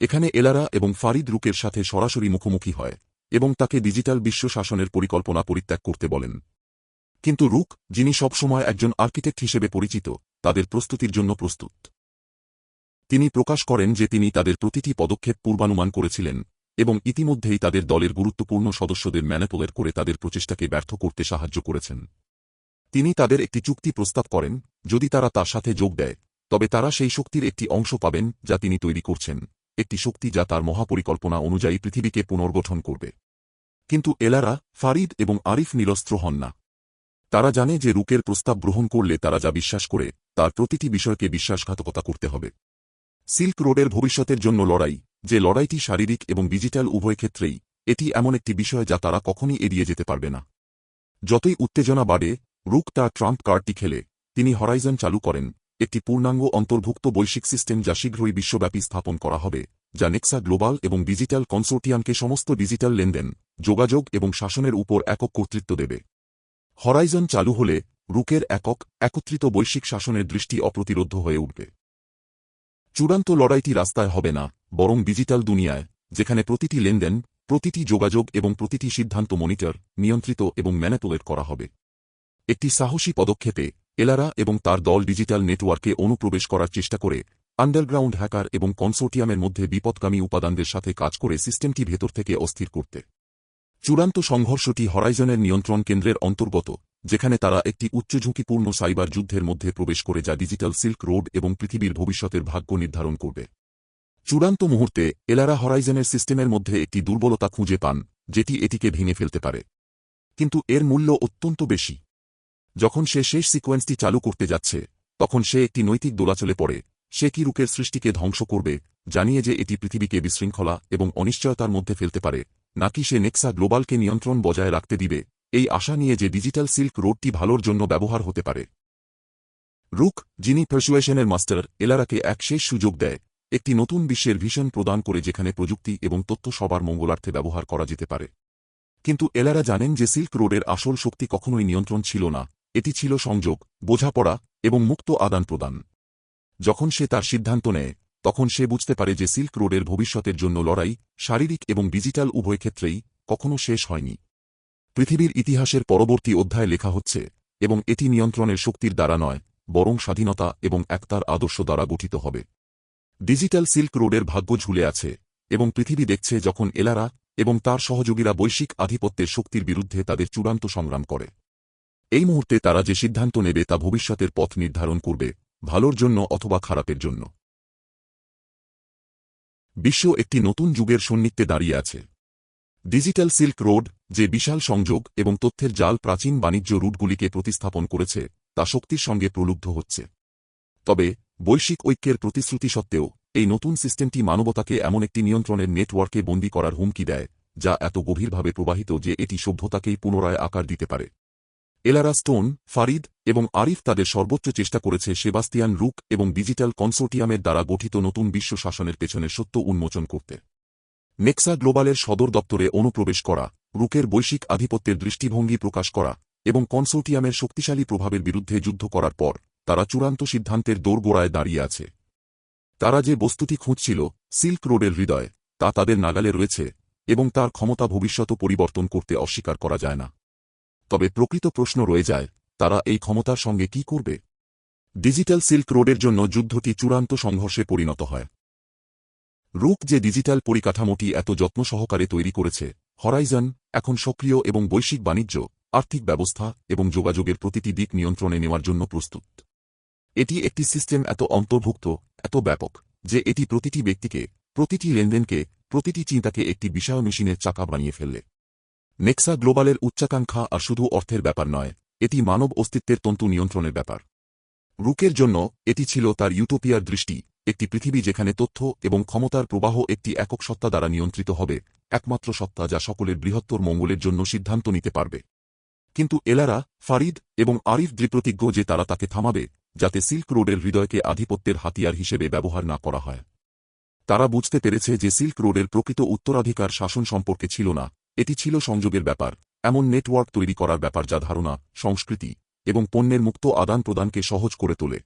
এখানে এলারা এবং ফারিদ রুকের সাথে সরাসরি মুখোমুখি হয় এবং তাকে ডিজিটাল বিশ্ব শাসনের পরিকল্পনা পরিত্যাগ করতে বলেন। কিন্তু রুক, যিনি সবসময় একজন আর্কিটেক্ট হিসেবে পরিচিত, তাদের প্রস্তুতির জন্য প্রস্তুত। তিনি প্রকাশ করেন যে তিনি তাদের প্রতিটি পদক্ষেপ পূর্বানুমান করেছিলেন এবং ইতিমধ্যেই তাদের দলের গুরুত্বপূর্ণ সদস্যদের ম্যানিপুলেট করে তাদের প্রচেষ্টাকে ব্যর্থ করতে সাহায্য করেছেন। তিনি তাদের একটি চুক্তি প্রস্তাব করেন, যদি তারা তার সাথে যোগ দেয় তবে তারা সেই শক্তির একটি অংশ পাবেন যা তিনি তৈরি করছেন, একটি শক্তি যা তার মহাপরিকল্পনা অনুযায়ী পৃথিবীকে পুনর্গঠন করবে। কিন্তু এলারা, ফারিদ এবং আরিফ নিরস্ত্র হন না। তারা জানে যে রুকের প্রস্তাব গ্রহণ করলে তারা যা বিশ্বাস করে তার প্রতিটি বিষয়কে বিশ্বাসঘাতকতা করতে হবে। সিল্ক রোডের ভবিষ্যতের জন্য লড়াই, যে লড়াইটি শারীরিক এবং ডিজিটাল উভয় ক্ষেত্রেই, এটি এমন একটি বিষয় যা তারা কখনই এড়িয়ে যেতে পারবে না। যতই উত্তেজনা বাড়ে, রুক তার ট্রাম্প কার্ডটি খেলে। তিনি হরাইজন চালু করেন, একটি পূর্ণাঙ্গ অন্তর্ভুক্ত বৈশ্বিক সিস্টেম যা শীঘ্রই বিশ্বব্যাপী স্থাপন করা হবে, যা নেক্সা গ্লোবাল এবং ডিজিটাল কনসোর্টিয়ামকে সমস্ত ডিজিটাল লেনদেন, যোগাযোগ এবং শাসনের উপর একক কর্তৃত্ব দেবে। হরাইজন চালু হলে রুকের একত্রিত বৈশ্বিক শাসনের দৃষ্টি অপ্রতিরোধ্য হয়ে উঠবে। চূড়ান্ত লড়াইটি রাস্তায় হবে না, বরং ডিজিটাল দুনিয়ায়, যেখানে প্রতিটি লেনদেন, প্রতিটি যোগাযোগ এবং প্রতিটি সিদ্ধান্ত মনিটর, নিয়ন্ত্রিত এবং ম্যানিপুলেট করা হবে। একটি সাহসী পদক্ষেপে এলারা এবং তার দল ডিজিটাল নেটওয়ার্কে অনুপ্রবেশ করার চেষ্টা করে আন্ডারগ্রাউন্ড হ্যাকার এবং কনসোর্টিয়ামের মধ্যে বিপদগামী উপাদানদের সাথে কাজ করে সিস্টেমটি ভেতর থেকে অস্থির করতে। চূড়ান্ত সংঘর্ষটি হরাইজনের নিয়ন্ত্রণ কেন্দ্রের অন্তর্গত, যেখানে তারা একটি উচ্চ ঝুঁকিপূর্ণ সাইবার যুদ্ধের মধ্যে প্রবেশ করে যা ডিজিটাল সিল্ক রোড এবং পৃথিবীর ভবিষ্যতের ভাগ্য নির্ধারণ করবে। চূড়ান্ত মুহূর্তে এলারা হরাইজনের সিস্টেমের মধ্যে একটি দুর্বলতা খুঁজে পান, যেটি এটিকে ভেঙে ফেলতে পারে। কিন্তু এর মূল্য অত্যন্ত বেশি। যখন সে শেষ সিকোয়েন্সটি চালু করতে যাচ্ছে, তখন সে একটি নৈতিক দোলাচলে পড়ে। সে কি রুকের সৃষ্টিকে ধ্বংস করবে, জানিয়ে যে এটি পৃথিবীকে বিশৃঙ্খলা এবং অনিশ্চয়তার মধ্যে ফেলতে পারে, নাকি সে নেক্সা গ্লোবালকে নিয়ন্ত্রণ বজায় রাখতে দিবে, এই আশা নিয়ে যে ডিজিটাল সিল্ক রোডটি ভালোর জন্য ব্যবহার হতে পারে। রুক, যিনি পারসুয়েশনের মাস্টার, এলারাকে এক শেষ সুযোগ দেয়, একটি নতুন বিশ্বের ভিশন প্রদান করে যেখানে প্রযুক্তি এবং তথ্য সবার মঙ্গলার্থে ব্যবহার করা যেতে পারে। কিন্তু এলারা জানেন যে সিল্ক রোডের আসল শক্তি কখনোই নিয়ন্ত্রণ ছিল না, এটি ছিল সংযোগ, বোঝাপড়া এবং মুক্ত আদান প্রদান। যখন সে তার সিদ্ধান্ত নেয়, তখন সে বুঝতে পারে যে সিল্ক রোডের ভবিষ্যতের জন্য লড়াই, শারীরিক এবং ডিজিটাল উভয় ক্ষেত্রেই, কখনো শেষ হয়নি। পৃথিবীর ইতিহাসের পরবর্তী অধ্যায় লেখা হচ্ছে, এবং এটি নিয়ন্ত্রণের শক্তির দ্বারা নয়, বরং স্বাধীনতা এবং একতার আদর্শ দ্বারা গঠিত হবে। ডিজিটাল সিল্ক রোডের ভাগ্য ঝুলে আছে, এবং পৃথিবী দেখছে যখন এলারা এবং তার সহযোগীরা বৈশ্বিক আধিপত্যের শক্তির বিরুদ্ধে তাদের চূড়ান্ত সংগ্রাম করে। এই মুহূর্তে তারা যে সিদ্ধান্ত নেবে তা ভবিষ্যতের পথ নির্ধারণ করবে, ভালোর জন্য অথবা খারাপের জন্য। বিশ্ব একটি নতুন যুগের সন্নিধ্যে দাঁড়িয়ে আছে। ডিজিটাল সিল্ক রোড, যে বিশাল সংযোগ এবং তথ্যের জাল প্রাচীন বাণিজ্য রুটগুলিকে প্রতিস্থাপন করেছে, তা শক্তির সঙ্গে প্রলুব্ধ হচ্ছে। তবে বৈশ্বিক ঐক্যের প্রতিশ্রুতি সত্ত্বেও, এই নতুন সিস্টেমটি মানবতাকে এমন একটি নিয়ন্ত্রণের নেটওয়ার্কে বন্দী করার হুমকি দেয়, যা এত গভীরভাবে প্রবাহিত যে এটি সভ্যতাকেই পুনরায় আকার দিতে পারে। এলারা স্টোন, ফারিদ এবং আরিফ তাদের সর্বোচ্চ চেষ্টা করেছে সেবাস্তিয়ান রুক এবং ডিজিটাল কনসোর্টিয়ামের দ্বারা গঠিত নতুন বিশ্ব শাসনের পেছনের সত্য উন্মোচন করতে। নেক্সা গ্লোবালের সদর দপ্তরে অনুপ্রবেশ করা, রুকের বৈশ্বিক আধিপত্যের দৃষ্টিভঙ্গি প্রকাশ করা এবং কনসোর্টিয়ামের শক্তিশালী প্রভাবের বিরুদ্ধে যুদ্ধ করার পর, তারা চূড়ান্ত সিদ্ধান্তের দোরগোড়ায় দাঁড়িয়ে আছে। তারা যে বস্তুটি খুঁজছিল, সিল্ক রোডের হৃদয়, তা তাদের নাগালে রয়েছে, এবং তার ক্ষমতা ভবিষ্যৎ পরিবর্তন করতে অস্বীকার করা যায় না। তবে প্রকৃত প্রশ্ন রয়ে যায়, তারা এই ক্ষমতার সঙ্গে কি করবে? ডিজিটাল সিল্ক রোডের জন্য যুদ্ধটি চূড়ান্ত সংঘর্ষে পরিণত হয়। রুক যে ডিজিটাল পরিকাঠামোটি এত যত্ন সহকারে তৈরি করেছে, হরাইজন, এখন সক্রিয় এবং বৈশ্বিক বাণিজ্য, আর্থিক ব্যবস্থা এবং যোগাযোগের প্রতিটি দিক নিয়ন্ত্রণে নেওয়ার জন্য প্রস্তুত। এটি একটি সিস্টেম এত অন্তর্ভুক্ত, এত ব্যাপক, যে এটি প্রতিটি ব্যক্তিকে, প্রতিটি লেনদেনকে, প্রতিটি চিন্তাকে একটি বিষয় মেশিনের চাকা বানিয়ে ফেললে। নেক্সা গ্লোবালের উচ্চাকাঙ্ক্ষা আর শুধু অর্থের ব্যাপার নয়, এটি মানব অস্তিত্বের তন্তু নিয়ন্ত্রণের ব্যাপার। রুকের জন্য এটি ছিল তার ইউটোপিয়ার দৃষ্টি, একটি পৃথিবী যেখানে তথ্য এবং ক্ষমতার প্রবাহ একটি একক সত্তা দ্বারা নিয়ন্ত্রিত হবে, একমাত্র সত্তা যা সকলের বৃহত্তর মঙ্গলের জন্য সিদ্ধান্ত নিতে পারবে। কিন্তু এলারা, ফারিদ এবং আরিফ দৃঢ়প্রতিজ্ঞ যে তারা তাকে থামাবে, যাতে সিল্ক রোডের হৃদয়কে আধিপত্যের হাতিয়ার হিসেবে ব্যবহার না করা হয়। তারা বুঝতে পেরেছে যে সিল্ক রোডের প্রকৃত উত্তরাধিকার শাসন সম্পর্কে ছিল না, এটি ছিল সংযোগের ব্যাপার, এমন নেটওয়ার্ক তৈরি করার ব্যাপার যা ধারণা, সংস্কৃতি এবং পণ্যের মুক্ত আদান প্রদানকে সহজ করে তোলে।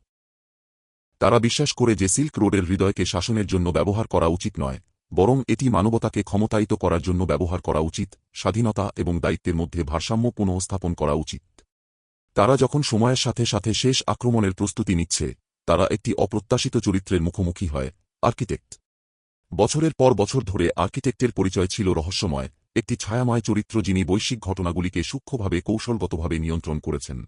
তারা বিশ্বাস করে যে সিল্ক রোডের হৃদয়কে শাসনের জন্য ব্যবহার করা উচিত নয়, বরং এটি মানবতাকে ক্ষমতায়িত করার জন্য ব্যবহার করা উচিত, স্বাধীনতা এবং দায়িত্বের মধ্যে ভারসাম্য পুনঃস্থাপন করা উচিত। তারা যখন সময়ের সাথে সাথে শেষ আক্রমণের প্রস্তুতি নিচ্ছে, তারা একটি অপ্রত্যাশিত চরিত্রের মুখোমুখি হয়, আর্কিটেক্ট। বছরের পর বছর ধরে আর্কিটেক্টের পরিচয় ছিল রহস্যময়, একটি ছায়াময় চরিত্র যিনি বৈশ্বিক ঘটনাগুলিকে সূক্ষ্মভাবে কৌশলগতভাবে নিয়ন্ত্রণ করেছেন।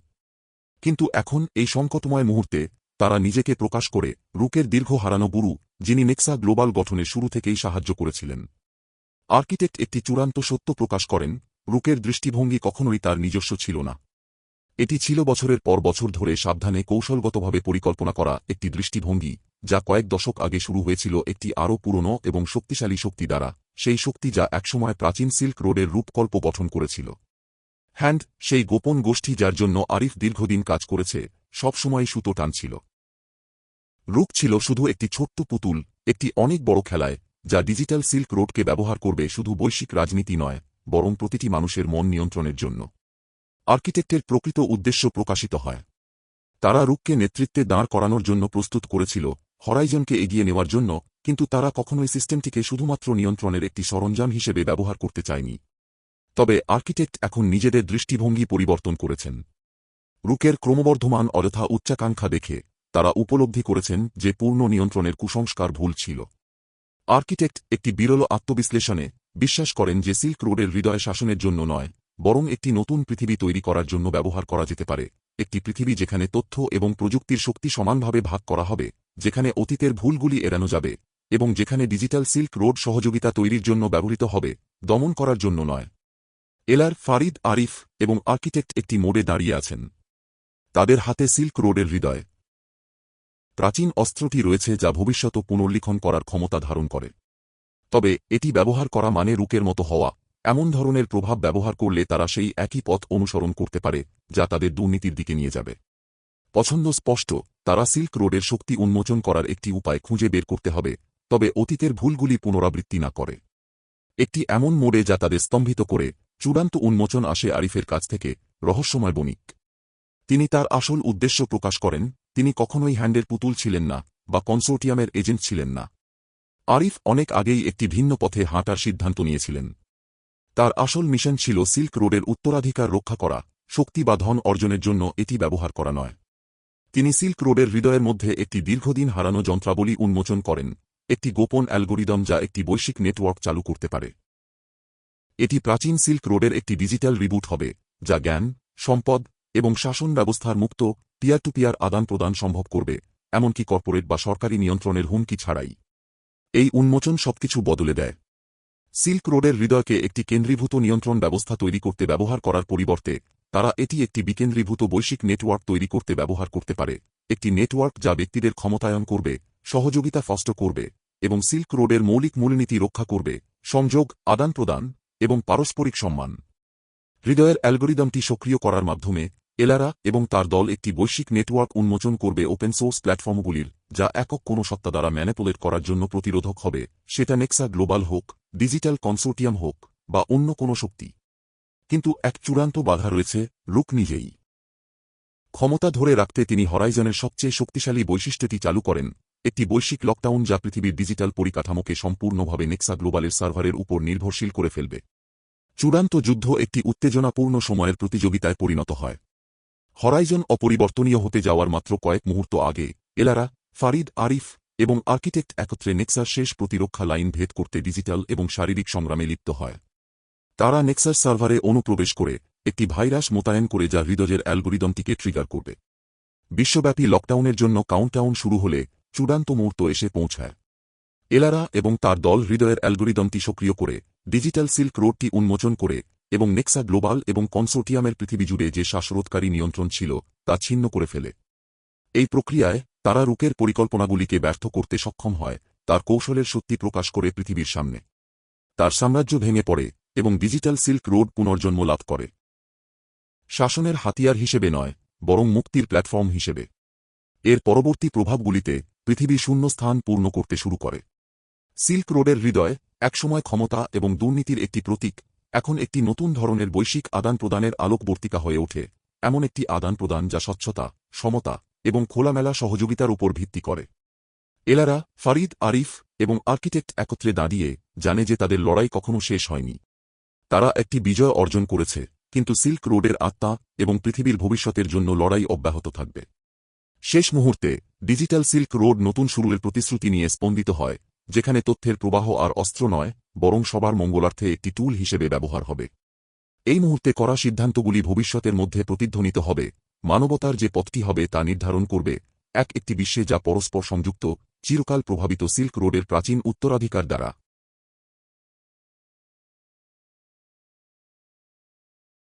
কিন্তু এখন এই সংকটময় মুহূর্তে তারা নিজেকে প্রকাশ করে রুকের দীর্ঘ হারানো গুরু, যিনি নেক্সা গ্লোবাল গঠনের শুরু থেকেই সাহায্য করেছিলেন। আর্কিটেক্ট একটি চূড়ান্ত সত্য প্রকাশ করেন, রুকের দৃষ্টিভঙ্গি কখনোই তার নিজস্ব ছিল না। এটি ছিল বছরের পর বছর ধরে সাবধানে কৌশলগতভাবে পরিকল্পনা করা একটি দৃষ্টিভঙ্গি, যা কয়েক দশক আগে শুরু হয়েছিল একটি আরও পুরনো এবং শক্তিশালী শক্তি দ্বারা, সেই শক্তি যা একসময় প্রাচীন সিল্ক রোডের রূপকল্প গঠন করেছিল। হ্যান্ড, সেই গোপন গোষ্ঠী যার জন্য আরিফ দীর্ঘদিন কাজ করেছে, সবসময় সুতো টানছিল। রুক ছিল শুধু একটি ছোট্ট পুতুল, একটি অনেক বড় খেলায়, যা ডিজিটাল সিল্ক রোডকে ব্যবহার করবে শুধু বৈশ্বিক রাজনীতি নয়, বরং প্রতিটি মানুষের মন নিয়ন্ত্রণের জন্য। আর্কিটেক্টের প্রকৃত উদ্দেশ্য প্রকাশিত হয়। তারা রুককে নেতৃত্বে দাঁড় করানোর জন্য প্রস্তুত করেছিল, হরাইজনকে এগিয়ে নেওয়ার জন্য, কিন্তু তারা কখনোই সিস্টেমটিকে শুধুমাত্র নিয়ন্ত্রণের একটি সরঞ্জাম হিসেবে ব্যবহার করতে চায়নি। তবে আর্কিটেক্ট এখন নিজেদের দৃষ্টিভঙ্গি পরিবর্তন করেছেন। রুকের ক্রমবর্ধমান অযথা উচ্চাকাঙ্ক্ষা দেখে তারা উপলব্ধি করেছেন যে পূর্ণ নিয়ন্ত্রণের কুসংস্কার ভুল ছিল। আর্কিটেক্ট একটি বিরল আত্মবিশ্লেষণে বিশ্বাস করেন যে সিল্ক রোডের হৃদয় শাসনের জন্য নয়, বরং একটি নতুন পৃথিবী তৈরি করার জন্য ব্যবহার করা যেতে পারে, একটি পৃথিবী যেখানে তথ্য এবং প্রযুক্তির শক্তি সমানভাবে ভাগ করা হবে, যেখানে অতীতের ভুলগুলি এড়ানো যাবে, এবং যেখানে ডিজিটাল সিল্ক রোড সহযোগিতা তৈরির জন্য ব্যবহৃত হবে, দমন করার জন্য নয়। এলার, ফারিদ, আরিফ এবং আর্কিটেক্ট একটি মোড়ে দাঁড়িয়ে আছেন। তাদের হাতে সিল্ক রোডের হৃদয় প্রাচীন অস্ত্রটি রয়েছে যা ভবিষ্যৎ পুনর্লিখন করার ক্ষমতা ধারণ করে। তবে এটি ব্যবহার করা মানে রুকের মতো হওয়া, এমন ধরনের প্রভাব ব্যবহার করলে তারা সেই একই পথ অনুসরণ করতে পারে যা তাদের দুর্নীতির দিকে নিয়ে যাবে। পছন্দ স্পষ্ট, তারা সিল্ক রোডের শক্তি উন্মোচন করার একটি উপায় খুঁজে বের করতে হবে, তবে অতীতের ভুলগুলি পুনরাবৃত্তি না করে। একটি এমন মোড়ে যা তাদের স্তম্ভিত করে, চূড়ান্ত উন্মোচন আসে আরিফের কাছ থেকে, রহস্যময় বণিক। তিনি তার আসল উদ্দেশ্য প্রকাশ করেন, তিনি কখনোই হ্যান্ডের পুতুল ছিলেন না, বা কনসোর্টিয়ামের এজেন্ট ছিলেন না। আরিফ অনেক আগেই একটি ভিন্ন পথে হাঁটার সিদ্ধান্ত নিয়েছিলেন। তার আসল মিশন ছিল সিল্ক রোডের উত্তরাধিকার রক্ষা করা, শক্তি বা ধন অর্জনের জন্য এটি ব্যবহার করা নয়। তিনি সিল্ক রোডের হৃদয়ের মধ্যে একটি দীর্ঘদিন হারানো যন্ত্রাবলী উন্মোচন করেন, একটি গোপন অ্যালগোরিদম যা একটি বৈশ্বিক নেটওয়ার্ক চালু করতে পারে। এটি প্রাচীন সিল্ক রোডের একটি ডিজিটাল রিবুট হবে, যা জ্ঞান, সম্পদ এবং শাসন ব্যবস্থার মুক্ত পিয়ার টু পিয়ার আদান প্রদান সম্ভব করবে, এমনকি কর্পোরেট বা সরকারি নিয়ন্ত্রণের হুমকি ছাড়াই। এই উন্মোচন সবকিছু বদলে দেয়। সিল্ক রোডের হৃদয়কে একটি কেন্দ্রীভূত নিয়ন্ত্রণ ব্যবস্থা তৈরি করতে ব্যবহার করার পরিবর্তে তারা এটি একটি বিকেন্দ্রীভূত বৈশ্বিক নেটওয়ার্ক তৈরি করতে ব্যবহার করতে পারে, একটি নেটওয়ার্ক যা ব্যক্তিদের ক্ষমতায়ন করবে, সহযোগিতা ফস্ট করবে, এবং সিল্ক রোডের মৌলিক মূলনীতি রক্ষা করবে, সংযোগ, আদান প্রদান এবং পারস্পরিক সম্মান। হৃদয়ের অ্যালগোরিদমটি সক্রিয় করার মাধ্যমে এলারা এবং তার দল একটি বৈশ্বিক নেটওয়ার্ক উন্মোচন করবে ওপেন সোর্স প্ল্যাটফর্মগুলির, যা একক কোনো সত্তা দ্বারা ম্যানিপুলেট করার জন্য প্রতিরোধক হবে, সেটা নেক্সা গ্লোবাল হোক, ডিজিটাল কনসোর্টিয়াম হোক, বা অন্য কোনো শক্তি। কিন্তু এক চূড়ান্ত বাধা রয়েছে, রুক নিজেই। ক্ষমতা ধরে রাখতে তিনি হরাইজনের সবচেয়ে শক্তিশালী বৈশিষ্ট্যটি চালু করেন, একটি বৈশ্বিক লকডাউন যা পৃথিবীর ডিজিটাল পরিকাঠামোকে সম্পূর্ণভাবে নেক্সা গ্লোবালের সার্ভারের উপর নির্ভরশীল করে ফেলবে। চূড়ান্ত যুদ্ধ একটি উত্তেজনাপূর্ণ সময়ের প্রতিযোগিতায় পরিণত হয়। হরাইজন অপরিবর্তনীয় হতে যাওয়ার মাত্র কয়েক মুহূর্ত আগে এলারা, ফারিদ, আরিফ এবং আর্কিটেক্ট একত্রে নেক্সার শেষ প্রতিরক্ষা লাইন ভেদ করতে ডিজিটাল এবং শারীরিক সংগ্রামে লিপ্ত হয়। তারা নেক্সাস সার্ভারে অনুপ্রবেশ করে একটি ভাইরাস মোতায়েন করে যা হৃদয়ের অ্যালগোরিদমটিকে ট্রিগার করবে। বিশ্বব্যাপী লকডাউনের জন্য কাউন্টডাউন শুরু হলে চূড়ান্ত মুহূর্ত এসে পৌঁছায়। এলারা এবং তার দল হৃদয়ের অ্যালগোরিদমটি সক্রিয় করে, ডিজিটাল সিল্ক রোডটি উন্মোচন করে, এবং নেক্সা গ্লোবাল এবং কনসোর্টিয়ামের পৃথিবী জুড়ে যে শ্বাসরোধকারী নিয়ন্ত্রণ ছিল তা ছিন্ন করে ফেলে। এই প্রক্রিয়ায় তারা রুকের পরিকল্পনাগুলিকে ব্যর্থ করতে সক্ষম হয়, তার কৌশলের সত্যি প্রকাশ করে পৃথিবীর সামনে। তার সাম্রাজ্য ভেঙে পড়ে এবং ডিজিটাল সিল্ক রোড পুনর্জন্ম লাভ করে, শাসনের হাতিয়ার হিসেবে নয়, বরং মুক্তির প্ল্যাটফর্ম হিসেবে। এর পরবর্তী প্রভাবগুলিতে পৃথিবী শূন্যস্থান পূর্ণ করতে শুরু করে। সিল্ক রোডের হৃদয়, একসময় ক্ষমতা এবং দুর্নীতির একটি প্রতীক, এখন একটি নতুন ধরনের বৈশ্বিক আদান প্রদানের আলোকবর্তিকা হয়ে ওঠে, এমন একটি আদান প্রদান যা স্বচ্ছতা, সমতা এবং খোলামেলা সহযোগিতার উপর ভিত্তি করে। এলারা, ফারিদ, আরিফ এবং আর্কিটেক্ট একত্রে দাঁড়িয়ে জানে যে তাদের লড়াই কখনো শেষ হয়নি। তারা একটি বিজয় অর্জন করেছে, কিন্তু সিল্ক রোডের আত্মা এবং পৃথিবীর ভবিষ্যতের জন্য লড়াই অব্যাহত থাকবে। শেষ মুহূর্তে ডিজিটাল সিল্ক রোড নতুন শুরুর প্রতিশ্রুতি নিয়ে স্পন্দিত হয়, যেখানে তথ্যের প্রবাহ আর অস্ত্র নয়, বরং সবার মঙ্গলার্থে একটি টুল হিসেবে ব্যবহার হবে। এই মুহূর্তে করা সিদ্ধান্তগুলি ভবিষ্যতের মধ্যে প্রতিধ্বনিত হবে, মানবতার যে পথটি হবে তা নির্ধারণ করবে, একটি বিশ্বে যা পরস্পর সংযুক্ত, চিরকাল প্রভাবিত সিল্ক রোডের প্রাচীন উত্তরাধিকার দ্বারা।